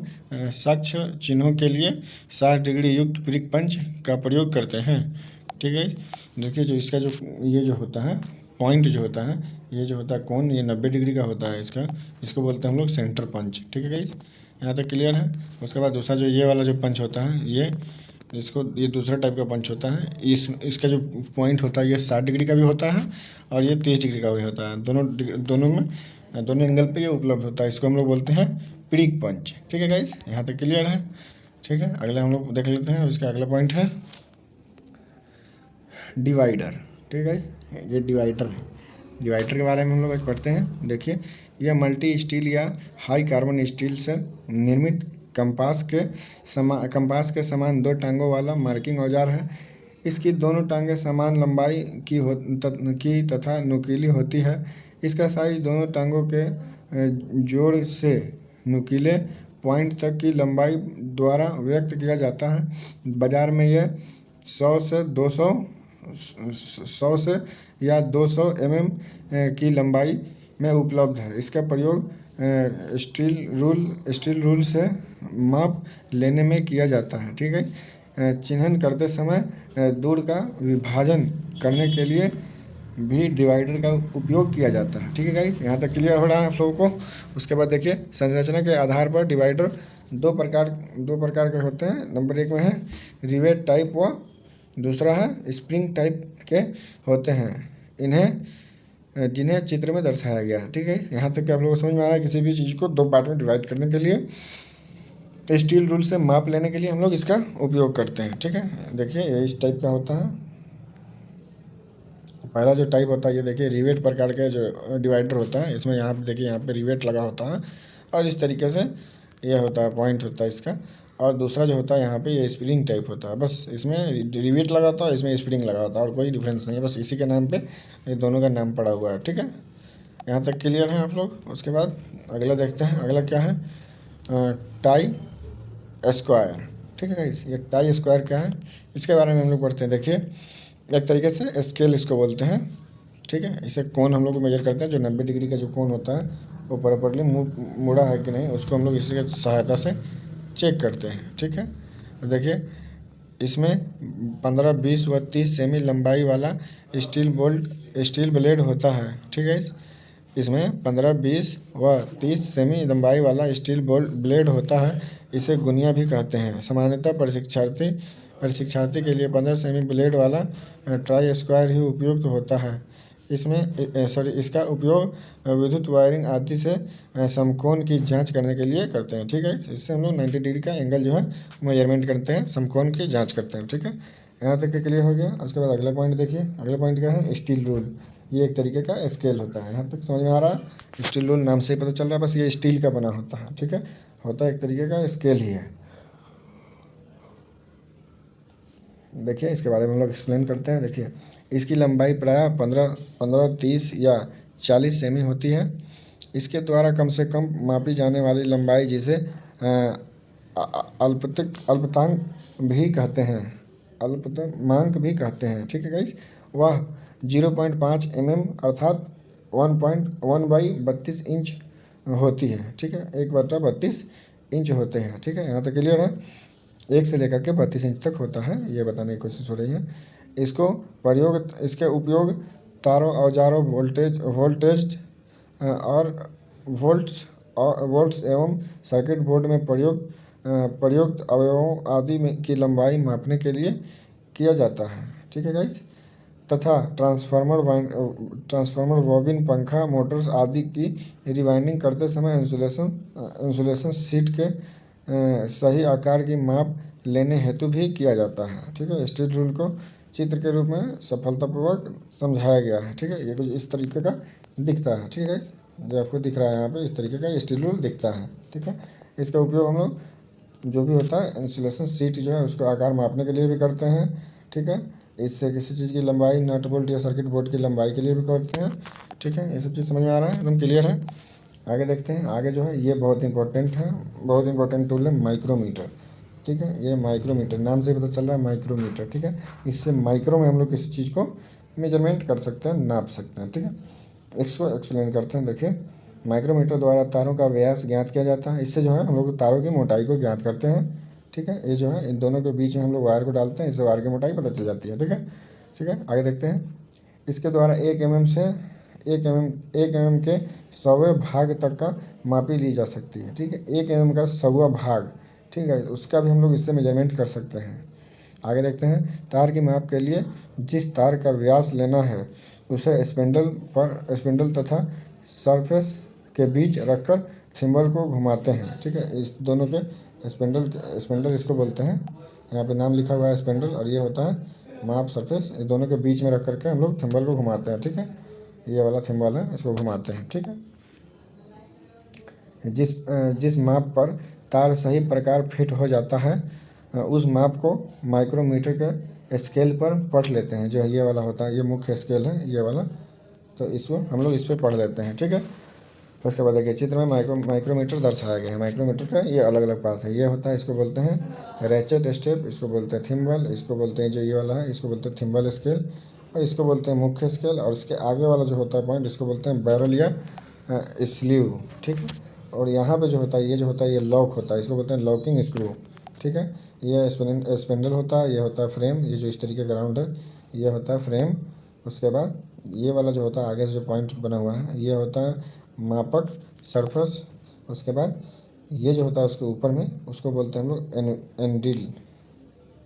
साक्ष चिन्हों के लिए 60 डिग्री युक्त प्रिक पंच का प्रयोग करते हैं। ठीक है, देखिए जो इसका जो ये जो होता है पॉइंट जो होता है, ये जो होता है कौन, ये 90 डिग्री का होता है इसको बोलते हैं हम लोग सेंटर पंच। ठीक है गाइस, यहाँ तक क्लियर है। उसके बाद दूसरा जो ये वाला जो पंच होता है ये दूसरा टाइप का पंच होता है। इसका जो पॉइंट होता है ये 60 डिग्री का भी होता है और ये 30 डिग्री का भी होता है। दोनों एंगल पे ये उपलब्ध होता है। इसको हम लोग बोलते हैं प्रिक पंच। ठीक है गाइस, यहाँ तक क्लियर है। ठीक है, अगले हम लोग देख लेते हैं। इसका अगला पॉइंट है डिवाइडर। ठीक है गाइस, ये डिवाइडर है। डिवाइडर के बारे में हम लोग आज पढ़ते हैं। देखिए, यह मल्टी स्टील या हाई कार्बन स्टील से निर्मित कंपास के समान 2 टांगों वाला मार्किंग औजार है। इसकी दोनों टांगें समान लंबाई की तथा नुकीली होती है। इसका साइज दोनों टांगों के जोड़ से नुकीले पॉइंट तक की लंबाई द्वारा व्यक्त किया जाता है। बाजार में यह 100 से या 200 mm की लंबाई में उपलब्ध है। इसका प्रयोग स्टील रूल से माप लेने में किया जाता है। ठीक है, चिन्हन करते समय दूर का विभाजन करने के लिए भी डिवाइडर का उपयोग किया जाता है। ठीक है गाइस, यहाँ तक क्लियर हो रहा है आप लोगों को। उसके बाद देखिए, संरचना के आधार पर डिवाइडर दो प्रकार के होते हैं। नंबर 1 में है रिवेट टाइप व दूसरा है स्प्रिंग टाइप के होते हैं। जिन्हें चित्र में दर्शाया गया है। ठीक है, यहाँ तक कि आप लोगों को समझ में आ रहा है। किसी भी चीज़ को 2 पार्ट में डिवाइड करने के लिए स्टील रूल से माप लेने के लिए हम लोग इसका उपयोग करते हैं। ठीक है, देखिए ये इस टाइप का होता है। पहला जो टाइप होता है ये देखिए रिवेट प्रकार का जो डिवाइडर होता है। इसमें यहाँ पे देखिए यहाँ पे रिवेट लगा होता है और इस तरीके से ये होता है, पॉइंट होता है इसका। और दूसरा जो होता है यहाँ पे ये स्प्रिंग टाइप होता है। बस इसमें रिवेट लगा होता है, इसमें स्प्रिंग लगा होता है, और कोई डिफरेंस नहीं है, बस इसी के नाम पे ये दोनों का नाम पड़ा हुआ है। ठीक है, यहाँ तक क्लियर है आप लोग। उसके बाद अगला देखते हैं, अगला क्या है, टाई स्क्वायर। ठीक है गाइस, ये टाई स्क्वायर क्या है इसके बारे में हम लोग पढ़ते हैं। देखिए, एक तरीके से स्केल इसको बोलते हैं। ठीक है, इसे कोण हम लोग को मेजर करते हैं, जो 90 डिग्री का जो कोण होता है वो प्रॉपर्ली मुड़ा है कि नहीं, उसको हम लोग इसी की सहायता से चेक करते हैं। ठीक है, तो देखिए इसमें 15, 20 व 30 सेमी लंबाई वाला स्टील ब्लेड होता है। ठीक है, इसमें 15, 20 व 30 सेमी लंबाई वाला स्टील ब्लेड होता है। इसे गुनिया भी कहते हैं। सामान्यतः प्रशिक्षार्थी के लिए 15 सेमी ब्लेड वाला ट्राई स्क्वायर ही उपयुक्त होता है। इसका उपयोग विद्युत वायरिंग आदि से समकोण की जांच करने के लिए करते हैं। ठीक है, इससे हम लोग 90 डिग्री का एंगल जो है मेजरमेंट करते हैं, समकोण की जांच करते हैं। ठीक है, यहाँ तक के क्लियर हो गया। उसके बाद अगला पॉइंट देखिए, अगला पॉइंट क्या है, स्टील रूल। ये एक तरीके का स्केल होता है। यहाँ तक समझ में आ रहा है, स्टील रूल नाम से ही पता चल रहा है, बस ये स्टील का बना होता है। ठीक है, होता है एक तरीके का स्केल ही है। देखिए, इसके बारे में हम लोग एक्सप्लेन करते हैं। देखिए, इसकी लंबाई प्रायः 15, 30 या 40 सेमी होती है। इसके द्वारा कम से कम मापी जाने वाली लंबाई, जिसे अल्पतांक भी कहते हैं, अल्पतमांक भी कहते हैं। ठीक है गाइस, वह 0.5 mm अर्थात 1/32 इंच होती है। ठीक है, 1/32 इंच होते हैं। ठीक है, यहाँ तक क्लियर है। 1 से लेकर के 32 इंच तक होता है, ये बताने की कोशिश हो रही है। इसके उपयोग तारों, औजारों, वोल्टेज और वोल्ट्स एवं सर्किट बोर्ड में प्रयुक्त अवयवों आदि में की लंबाई मापने के लिए किया जाता है। ठीक है गाइस, तथा ट्रांसफार्मर, बॉबिन, पंखा, मोटर्स आदि की रिवाइंडिंग करते समय इंसुलेशन शीट के सही आकार की माप लेने हेतु भी किया जाता है। ठीक है, स्टील रूल को चित्र के रूप में सफलतापूर्वक समझाया गया है। ठीक है, ये कुछ इस तरीके का दिखता है। ठीक है, जो आपको दिख रहा है यहाँ पे, इस तरीके का स्टील रूल दिखता है। ठीक है, इसका उपयोग हम लोग जो भी होता है इंसुलेशन शीट जो है उसको आकार मापने के लिए भी करते हैं। ठीक है, इससे किसी चीज़ की लंबाई, नट बोल्ट या सर्किट बोर्ड की लंबाई के लिए भी करते हैं। ठीक है, ये सब चीज़ समझ में आ रहा है, एकदम क्लियर है। आगे देखते हैं, आगे जो है ये बहुत इंपॉर्टेंट है, बहुत इंपॉर्टेंट टूल है, माइक्रोमीटर। ठीक है, ये माइक्रोमीटर नाम से पता चल रहा है, माइक्रोमीटर। ठीक है, इससे माइक्रो में हम लोग किसी चीज़ को मेजरमेंट कर सकते हैं, नाप सकते हैं। ठीक है, इसको एक्सप्लेन करते हैं। देखिए, माइक्रोमीटर द्वारा तारों का व्यास ज्ञात किया जाता है। इससे जो है हम लोग तारों की मोटाई को ज्ञात करते हैं। ठीक है, ये जो है इन दोनों के बीच में हम लोग वायर को डालते हैं, इससे वायर की मोटाई पता चल जाती है। ठीक है, ठीक है, आगे देखते हैं। इसके द्वारा 1 mm से 1 mm के 100वें भाग तक का मापी ली जा सकती है। ठीक है, 1 mm का 100वां भाग, ठीक है, उसका भी हम लोग इससे मेजरमेंट कर सकते हैं। आगे देखते हैं, तार की माप के लिए जिस तार का व्यास लेना है उसे स्पिंडल तथा सरफेस के बीच रखकर थिम्बल को घुमाते हैं। ठीक है, इस दोनों के स्पिंडल इसको बोलते हैं, यहाँ पे नाम लिखा हुआ है स्पिंडल, और ये होता है माप सरफेस। इस दोनों के बीच में रख करके हम लोग थिम्बल को घुमाते हैं। ठीक है, ये वाला थिम्बल है, इसको घुमाते हैं। ठीक है, जिस माप पर तार सही प्रकार फिट हो जाता है उस माप को माइक्रोमीटर के स्केल पर पढ़ लेते हैं। जो ये वाला होता है, ये मुख्य स्केल है ये वाला, तो इसको हम लोग इस पर पढ़ लेते हैं। ठीक है, उसके बाद देखिए, चित्र में माइक्रोमीटर दर्शाया गया है। माइक्रोमीटर का ये अलग अलग पार्ट है। ये होता है, इसको बोलते हैं रैचेट स्टेप, इसको बोलते हैं थिम्बल, इसको बोलते हैं जो ये वाला है इसको बोलते हैं थिम्बल स्केल, और इसको बोलते हैं मुख्य स्केल, और उसके आगे वाला जो होता है पॉइंट इसको बोलते हैं बैरल या स्लीव। ठीक है, और यहाँ पे जो होता है, ये जो होता है ये लॉक होता है, इसको बोलते हैं लॉकिंग स्क्रू। ठीक है, ये स्पिंडल होता है, ये होता है फ्रेम, ये जो इस तरीके का राउंड है ये होता है फ्रेम। उसके बाद ये वाला जो होता है आगे से जो पॉइंट बना हुआ है ये होता है मापक सरफेस। उसके बाद ये जो होता है उसके ऊपर में उसको बोलते हैं हम लोग एंडिल।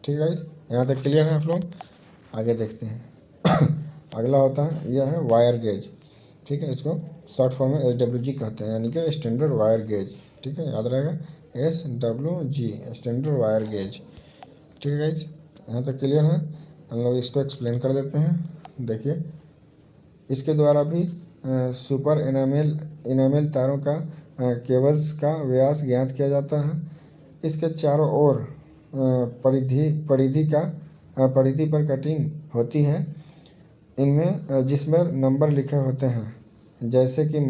ठीक है गाइस, यहाँ तक क्लियर है आप लोग। आगे देखते हैं अगला होता है, यह है वायर गेज। ठीक है, इसको शॉर्ट फॉर्म में SWG कहते हैं, यानी कि स्टैंडर्ड वायर गेज। ठीक है, याद रहेगा, SWG स्टैंडर्ड वायर गेज। ठीक है गाइज, यहाँ तक क्लियर है। हम लोग इसको एक्सप्लेन कर देते हैं। देखिए, इसके द्वारा भी सुपर इनामेल तारों का केबल्स का व्यास ज्ञात किया जाता है। इसके चारों ओर परिधि पर कटिंग होती है, इनमें जिसमें नंबर लिखे होते हैं, जैसे कि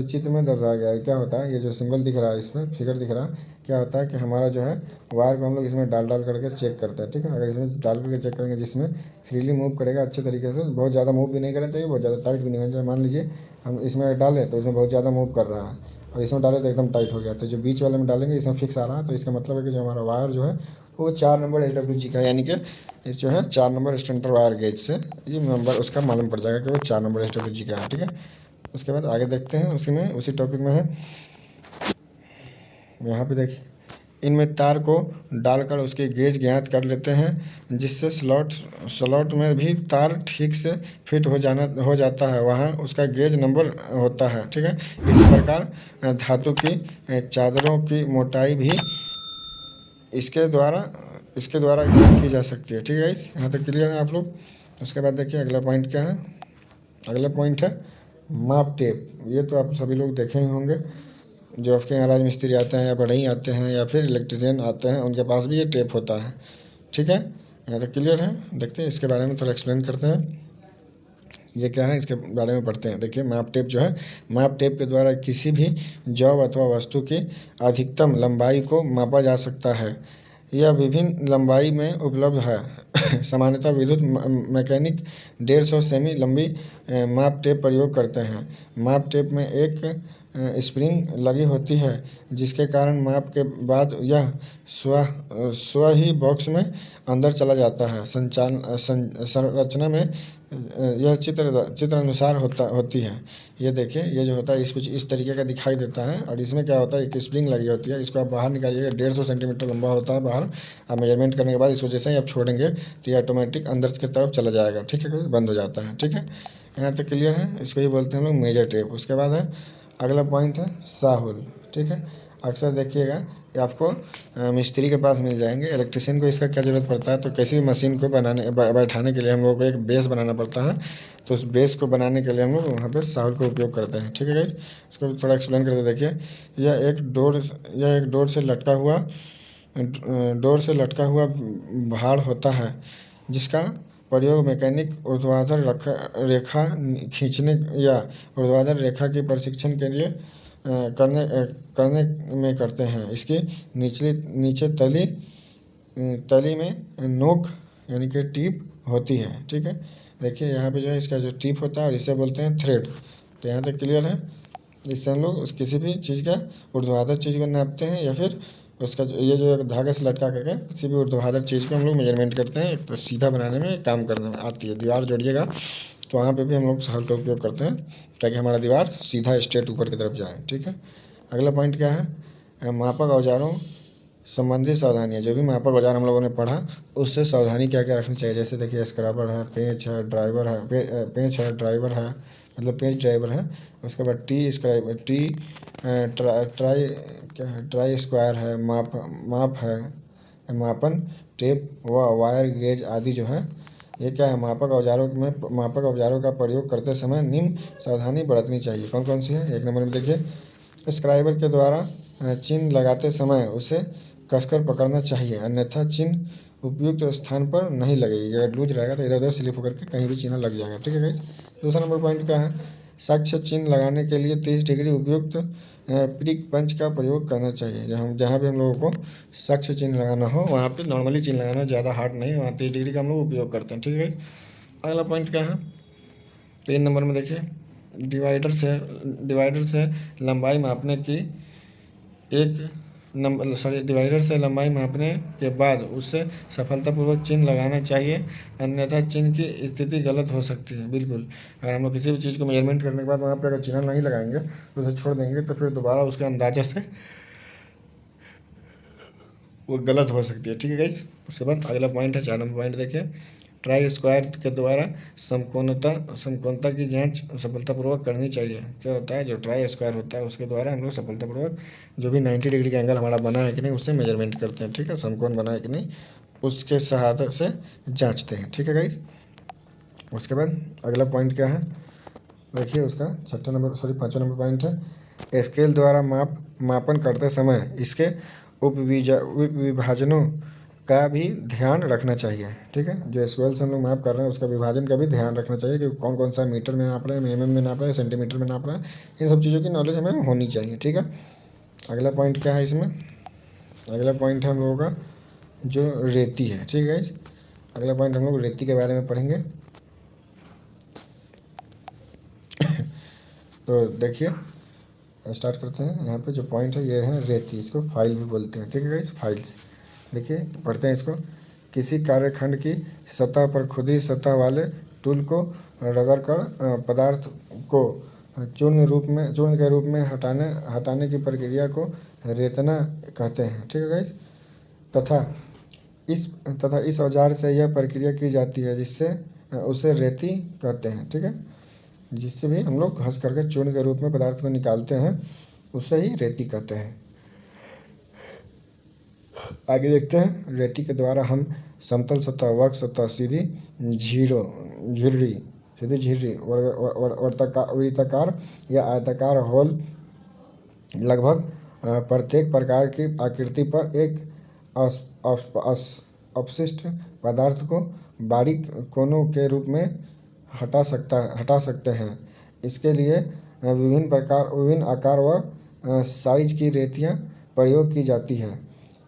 चित्र में दर्शाया गया है। क्या होता है, ये जो सिंबल दिख रहा है, इसमें फिगर दिख रहा है, क्या होता है कि हमारा जो है वायर को हम लोग इसमें डाल करके चेक करते हैं। ठीक है, अगर इसमें डाल करके चेक करेंगे, जिसमें फ्रीली मूव करेगा अच्छे तरीके से, बहुत ज़्यादा मूव भी नहीं करना चाहिए, बहुत ज़्यादा टाइट भी नहीं होना चाहिए। मान लीजिए हम इसमें डालें तो इसमें बहुत ज़्यादा मूव कर रहा है, और इसमें डालें तो एकदम टाइट हो गया, तो जो बीच वाले में डालेंगे इसमें फिक्स आ रहा है, तो इसका मतलब है कि जो हमारा वायर जो है वो 4 नंबर SWG का, यानी कि इस जो है 4 नंबर स्टैंडर्ड वायर गेज से ये नंबर उसका मालूम पड़ जाएगा कि वो 4 नंबर SWG का है। ठीक है, उसके बाद आगे देखते हैं, उसी टॉपिक में है। यहाँ पे देखिए, इनमें तार को डालकर उसके गेज ज्ञात कर लेते हैं, जिससे स्लॉट में भी तार ठीक से फिट हो जाता है, वहाँ उसका गेज नंबर होता है। ठीक है, इस प्रकार धातु की चादरों की मोटाई भी इसके द्वारा ज्ञात की जा सकती है। ठीक है गाइस, यहाँ तक क्लियर है आप लोग। उसके बाद देखिए अगला पॉइंट क्या है। अगला पॉइंट है माप टेप। ये तो आप सभी लोग देखे ही होंगे, जो आपके यहाँ राजमिस्त्री आते हैं या बढ़ई आते हैं या फिर इलेक्ट्रीशियन आते हैं, उनके पास भी ये टेप होता है। ठीक है, यहाँ तक क्लियर है। देखते हैं इसके बारे में थोड़ा एक्सप्लेन करते हैं, ये क्या है इसके बारे में पढ़ते हैं। देखिए, माप टेप जो है, माप टेप के द्वारा किसी भी जॉब अथवा वस्तु की अधिकतम लंबाई को मापा जा सकता है। यह विभिन्न लंबाई में उपलब्ध है। सामान्यतः विद्युत मैकेनिक 150 सेमी लंबी माप टेप प्रयोग करते हैं। माप टेप में एक स्प्रिंग लगी होती है, जिसके कारण माप के बाद यह स्व ही बॉक्स में अंदर चला जाता है। संरचना में यह चित्र अनुसार होती है। ये देखिए, ये जो होता है इस कुछ इस तरीके का दिखाई देता है, और इसमें क्या होता है, एक स्प्रिंग लगी होती है, इसको आप बाहर निकालिएगा, 150 सेंटीमीटर लंबा होता है बाहर। आप मेजरमेंट करने के बाद इसको जैसे ही आप छोड़ेंगे तो ये ऑटोमेटिक अंदर की तरफ चला जाएगा। ठीक है, बंद हो जाता है। ठीक है, यहाँ तक क्लियर है। इसको ही बोलते हैं हम लोग मेजर टेप। उसके बाद है अगला पॉइंट है साहुल। ठीक है, अक्सर देखिएगा कि आपको मिस्त्री के पास मिल जाएंगे। इलेक्ट्रिशियन को इसका क्या ज़रूरत पड़ता है, तो किसी भी मशीन को बैठाने के लिए हम लोगों को एक बेस बनाना पड़ता है, तो उस बेस को बनाने के लिए हम लोग वहाँ पे साहुल का उपयोग करते हैं। ठीक है गाइस, इसको थोड़ा एक्सप्लेन करके देखिए। यह एक डोर से लटका हुआ भाड़ होता है, जिसका प्रयोग मैकेनिक ऊर्ध्वाधर रेखा खींचने या ऊर्ध्वाधर रेखा की प्रशिक्षण के लिए करने में करते हैं। इसकी नीचे तली में नोक यानी कि टिप होती है। ठीक है, देखिए यहाँ पे जो है इसका जो टिप होता है, और इसे बोलते हैं थ्रेड। तो यहाँ तक क्लियर है। इससे हम लोग किसी भी चीज़ का ऊर्ध्वाधर चीज़ को नापते हैं, या फिर उसका ये जो एक धागे से लटका करके किसी भी ऊर्ध्वाधर चीज़ को हम लोग मेजरमेंट करते हैं, एक तो सीधा बनाने में काम करने में आती है। दीवार जोड़िएगा तो वहाँ पे भी हम लोग साहुल का उपयोग करते हैं, ताकि हमारा दीवार सीधा स्ट्रेट ऊपर की तरफ जाए। ठीक है, अगला पॉइंट क्या है, मापक औजारों संबंधित सावधानियाँ। जो भी मापक औजार हम लोगों ने पढ़ा, उससे सावधानी क्या क्या रखनी चाहिए। जैसे देखिए, स्क्रैपर है, पेंच है, ड्राइवर है, पेंच है, ड्राइवर है, मतलब पेंच ड्राइवर है। उसके बाद ट्राई स्क्वायर है, माप है, मापन टेप व वायर गेज आदि जो है, ये क्या है, मापक औजारों का प्रयोग करते समय निम्न सावधानी बरतनी चाहिए। कौन कौन सी है, एक नंबर में देखिए, स्क्राइबर के द्वारा चिन्ह लगाते समय उसे कसकर पकड़ना चाहिए, अन्यथा चिन्ह उपयुक्त स्थान पर नहीं लगेगी। अगर लूज रहेगा तो इधर उधर स्लिप होकर के कहीं भी चिन्ह लग जाएगा। ठीक है गाइस, दूसरा नंबर पॉइंट क्या है, साक्ष्य चिन्ह लगाने के लिए 30 डिग्री उपयुक्त प्रिक पंच का प्रयोग करना चाहिए। जहाँ भी हम लोगों को साक्ष्य चिन्ह लगाना हो, वहाँ पे नॉर्मली चिन्ह लगाना, ज़्यादा हार्ड नहीं, वहाँ 30 डिग्री का हम लोग उपयोग करते हैं। ठीक है, अगला पॉइंट क्या है, 3 नंबर में देखिए, डिवाइडर से लंबाई मापने के बाद उससे सफलतापूर्वक चिन्ह लगाना चाहिए, अन्यथा चिन्ह की स्थिति गलत हो सकती है। बिल्कुल, अगर हम लोग किसी भी चीज़ को मेजरमेंट करने के बाद वहाँ पे अगर चिन्ह नहीं लगाएंगे तो उसे छोड़ देंगे, तो फिर दोबारा उसके अंदाजे से वो गलत हो सकती है। ठीक है गाइस, उसके बाद अगला पॉइंट है 4 नंबर पॉइंट देखिए, ट्राई स्क्वायर के द्वारा समकोणता की जांच सफलतापूर्वक करनी चाहिए। क्या होता है, जो ट्राई स्क्वायर होता है उसके द्वारा हम लोग सफलतापूर्वक जो भी 90 डिग्री का एंगल हमारा बना है कि नहीं, उससे मेजरमेंट करते हैं। ठीक है, समकोण बना है कि नहीं, उसके सहायता से जाँचते हैं। ठीक है गाइस, उसके बाद अगला पॉइंट क्या है, देखिए उसका 5वां नंबर पॉइंट है, स्केल द्वारा मापन करते समय इसके विभाजनों का भी ध्यान रखना चाहिए। ठीक है, जो स्केल से हम लोग माप कर रहे हैं उसका विभाजन का भी ध्यान रखना चाहिए कि कौन कौन सा मीटर में नाप रहे हैं, mm में नाप रहे हैं, सेंटीमीटर में नाप रहे हैं, इन सब चीज़ों की नॉलेज हमें होनी चाहिए। ठीक है, अगला पॉइंट क्या है इसमें, अगला पॉइंट है हम लोगों का जो रेती है। ठीक है, अगला पॉइंट हम लोग रेती के बारे में पढ़ेंगे। तो देखिए स्टार्ट करते हैं। यहाँ पे जो पॉइंट है ये है रेती, इसको फाइल भी बोलते हैं। ठीक है गाइस, फाइल्स। देखिए पढ़ते हैं इसको। किसी कार्यखंड की सतह पर खुदी सतह वाले टूल को रगड़कर पदार्थ को चूर्ण के रूप में हटाने की प्रक्रिया को रेतना कहते हैं। ठीक है गाइस, तथा इस औजार से यह प्रक्रिया की जाती है जिससे उसे रेती कहते हैं। ठीक है, जिससे भी हम लोग घस करके चूर्ण के रूप में पदार्थ को निकालते हैं उससे ही रेती कहते हैं। आगे देखते हैं। रेती के द्वारा हम समतल सतह, वक्र सतह, सीधी झिर्री, वृत्ताकार या आयताकार होल लगभग प्रत्येक प्रकार की आकृति पर एक अपशिष्ट पदार्थ को बारीक कोनों के रूप में हटा सकते हैं। इसके लिए विभिन्न आकार व साइज की रेतियाँ प्रयोग की जाती है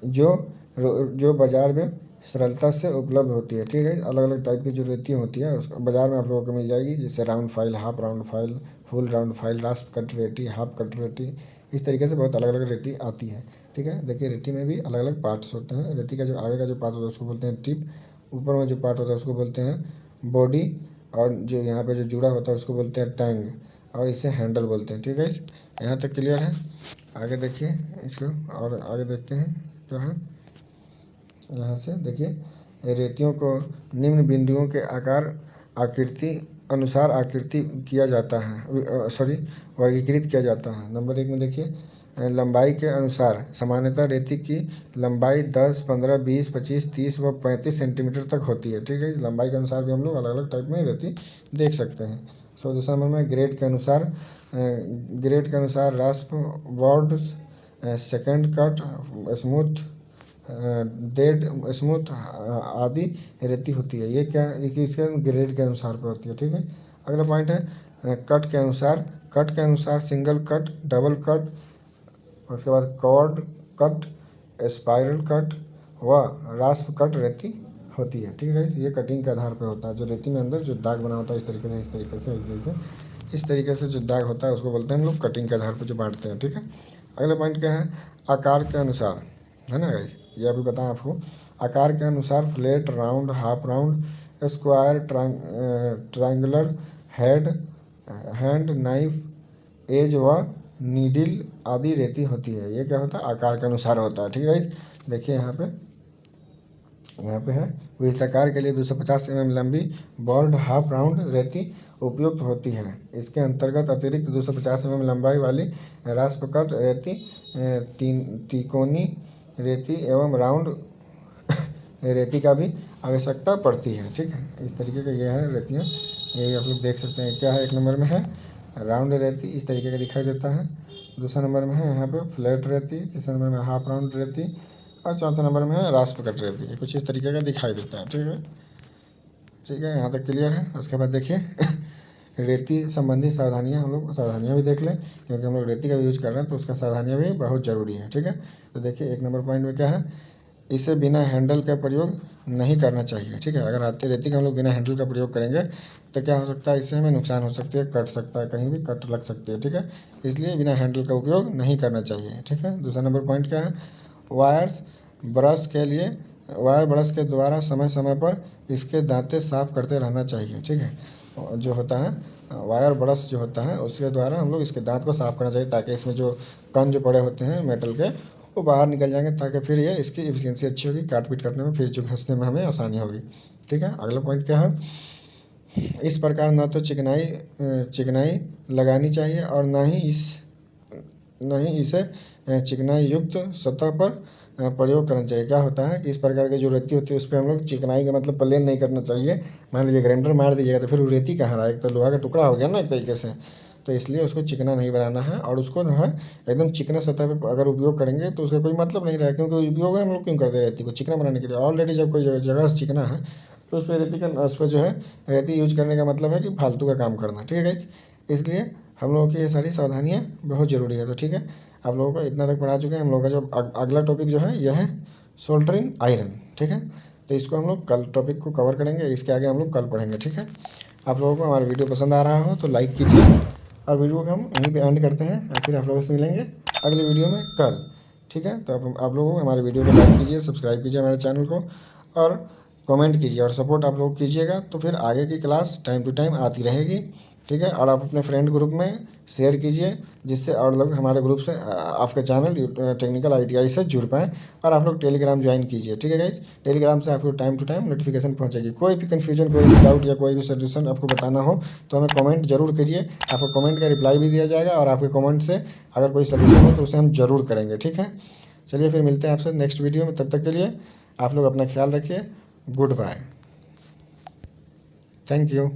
जो बाज़ार में सरलता से उपलब्ध होती है। ठीक है, अलग अलग टाइप की जो रेतियाँ होती है उस बाज़ार में आप लोगों को मिल जाएगी, जैसे round file, half round file, full round file, रास्प cut रेती, हाफ कट रेती, इस तरीके से बहुत अलग अलग रेती आती है। ठीक है, देखिए रेती में भी अलग अलग पार्ट्स होते हैं। रेती का जो आगे का जो पार्ट होता है उसको बोलते हैं टिप, ऊपर में जो पार्ट होता है उसको बोलते हैं बॉडी, और जो यहाँ पे जो जुड़ा होता है उसको बोलते हैं टैंग, और इसे हैंडल बोलते हैं। ठीक है, यहाँ तक क्लियर है। आगे देखिए इसको, और आगे देखते हैं क्या है। यहाँ से देखिए रेतियों को निम्न बिंदुओं के आकृति अनुसार किया जाता है, वर्गीकृत किया जाता है। नंबर 1 में देखिए लंबाई के अनुसार। सामान्यतः रेती की लंबाई 10, 15, 20, 25, 30 व 35 सेंटीमीटर तक होती है। ठीक है, इस लंबाई के अनुसार भी हम लोग अलग अलग टाइप में रेती देख सकते हैं। दूसरा नंबर में ग्रेड के अनुसार रास्प, board, second cut, smooth, dead smooth आदि रेती होती है। ये क्या, इसके ग्रेड के अनुसार पे होती है। ठीक है, अगला पॉइंट है कट के अनुसार सिंगल कट, डबल कट, उसके बाद कॉर्ड कट, स्पाइरल कट व रास्प कट रेती होती है। ठीक है, ये कटिंग के आधार पर होता है। जो रेती में अंदर जो दाग बना होता है इस तरीके से जो दाग होता है उसको बोलते हैं हम लोग कटिंग के आधार पर जो बांटते हैं। ठीक है, अगला पॉइंट क्या है, आकार के अनुसार, है ना गाइस, ये अभी बताएं आपको। आकार के अनुसार flat, round, half round, square, triangular, hand, knife, edge व नीडल आदि रेती होती है। ये क्या होता है, आकार के अनुसार होता है। ठीक है गाइस, देखिए यहाँ पे है वृत्ताकार के लिए 250 mm लंबी बॉल्ड हाफ राउंड रेती उपयुक्त होती है। इसके अंतर्गत अतिरिक्त 250 mm लंबाई वाली रास्प कट रेती, तिकोनी रेती एवं राउंड रेती का भी आवश्यकता पड़ती है। ठीक है, इस तरीके का ये है रेतियाँ, ये आप लोग देख सकते हैं। क्या है, 1 नंबर में है राउंड रेती, इस तरीके का दिखाई देता है। दूसरा नंबर में है यहाँ पे फ्लैट रेती, तीसरा नंबर में हाफ राउंड रेती, और चौथा नंबर में है रास्प कट रेती। ये कुछ इस तरीके का दिखाई देता है। ठीक है, यहाँ तक क्लियर है। उसके बाद देखिए रेती संबंधी सावधानियाँ, हम लोग सावधानियाँ भी देख लें, क्योंकि हम लोग रेती का यूज़ कर रहे हैं तो उसका सावधानियाँ भी बहुत ज़रूरी है। ठीक है, तो देखिए 1 नंबर पॉइंट में क्या है, इसे बिना हैंडल का प्रयोग नहीं करना चाहिए। ठीक है, अगर आती रेती का हम लोग बिना हैंडल का प्रयोग करेंगे तो क्या हो सकता है, इससे हमें नुकसान हो सकती है, कट सकता है, कहीं भी कट लग सकती है। ठीक है, इसलिए बिना हैंडल का उपयोग नहीं करना चाहिए। ठीक है, दूसरा नंबर पॉइंट क्या है, वायर ब्रश के द्वारा समय समय पर इसके दांते साफ करते रहना चाहिए। ठीक है, जो होता है वायर ब्रश जो होता है उसके द्वारा हम लोग इसके दांत को साफ करना चाहिए, ताकि इसमें जो कण जो पड़े होते हैं मेटल के वो बाहर निकल जाएंगे, ताकि फिर ये इसकी एफिशिएंसी अच्छी होगी, काट पीट करने में, फिर जो घसने में हमें आसानी होगी। ठीक है, अगला पॉइंट क्या है, इस प्रकार न तो चिकनाई लगानी चाहिए और ना ही इसे चिकनाई युक्त सतह पर प्रयोग करना चाहिए। क्या होता है कि इस प्रकार की जो रेती होती है उस पर हम लोग चिकनाई का मतलब प्लेन नहीं करना चाहिए। मान लीजिए ग्राइंडर मार दीजिएगा तो फिर वो रेती कहाँ रहा, एक तो लोहा का टुकड़ा हो गया ना एक तरीके से, तो इसलिए उसको चिकना नहीं बनाना है, और उसको जो है एकदम चिकना सतह पे अगर उपयोग करेंगे तो उसका कोई मतलब नहीं रहेगा, क्योंकि उपयोग हम लोग क्यों करते रेती को चिकना बनाने के लिए। ऑलरेडी जब कोई जगह चिकना है तो उस पर रेती का उस पर जो है रेती यूज करने का मतलब है कि फालतू का काम करना, ठीक है गाइज। इसलिए हम लोगों की ये सारी सावधानियाँ बहुत ज़रूरी है। तो ठीक है, आप लोगों को इतना तक पढ़ा चुके हैं। हम लोगों का जो अगला टॉपिक जो है यह है सोल्डरिंग आयरन, ठीक है। तो इसको हम लोग कल टॉपिक को कवर करेंगे, इसके आगे हम लोग कल पढ़ेंगे, ठीक है। आप लोगों को हमारा वीडियो पसंद आ रहा हो तो लाइक कीजिए, और वीडियो को हम यहीं पे एंड करते हैं, और फिर आप लोगों से मिलेंगे अगले वीडियो में कल, ठीक है। तो आप लोगों को हमारे वीडियो को लाइक कीजिए, सब्सक्राइब कीजिए हमारे चैनल को, और कमेंट कीजिए और सपोर्ट आप लोग कीजिएगा, तो फिर आगे की क्लास टाइम टू टाइम आती रहेगी, ठीक है। और आप अपने फ्रेंड ग्रुप में शेयर कीजिए, जिससे और लोग हमारे ग्रुप से आपके चैनल टेक्निकल ITI से जुड़ पाएँ। और आप लोग टेलीग्राम ज्वाइन कीजिए, ठीक है गाइज। टेलीग्राम से आपको टाइम टू टाइम नोटिफिकेशन पहुंचेगी। कोई भी कन्फ्यूजन, कोई भी डाउट या कोई भी सजेशन आपको बताना हो तो हमें कमेंट जरूर करिए, आपको कमेंट का रिप्लाई भी दिया जाएगा, और आपके कमेंट से अगर कोई सजेशन हो तो उसे हम जरूर करेंगे, ठीक है। चलिए फिर मिलते हैं आपसे नेक्स्ट वीडियो में, तब तक के लिए आप लोग अपना ख्याल रखिए। Goodbye, thank you.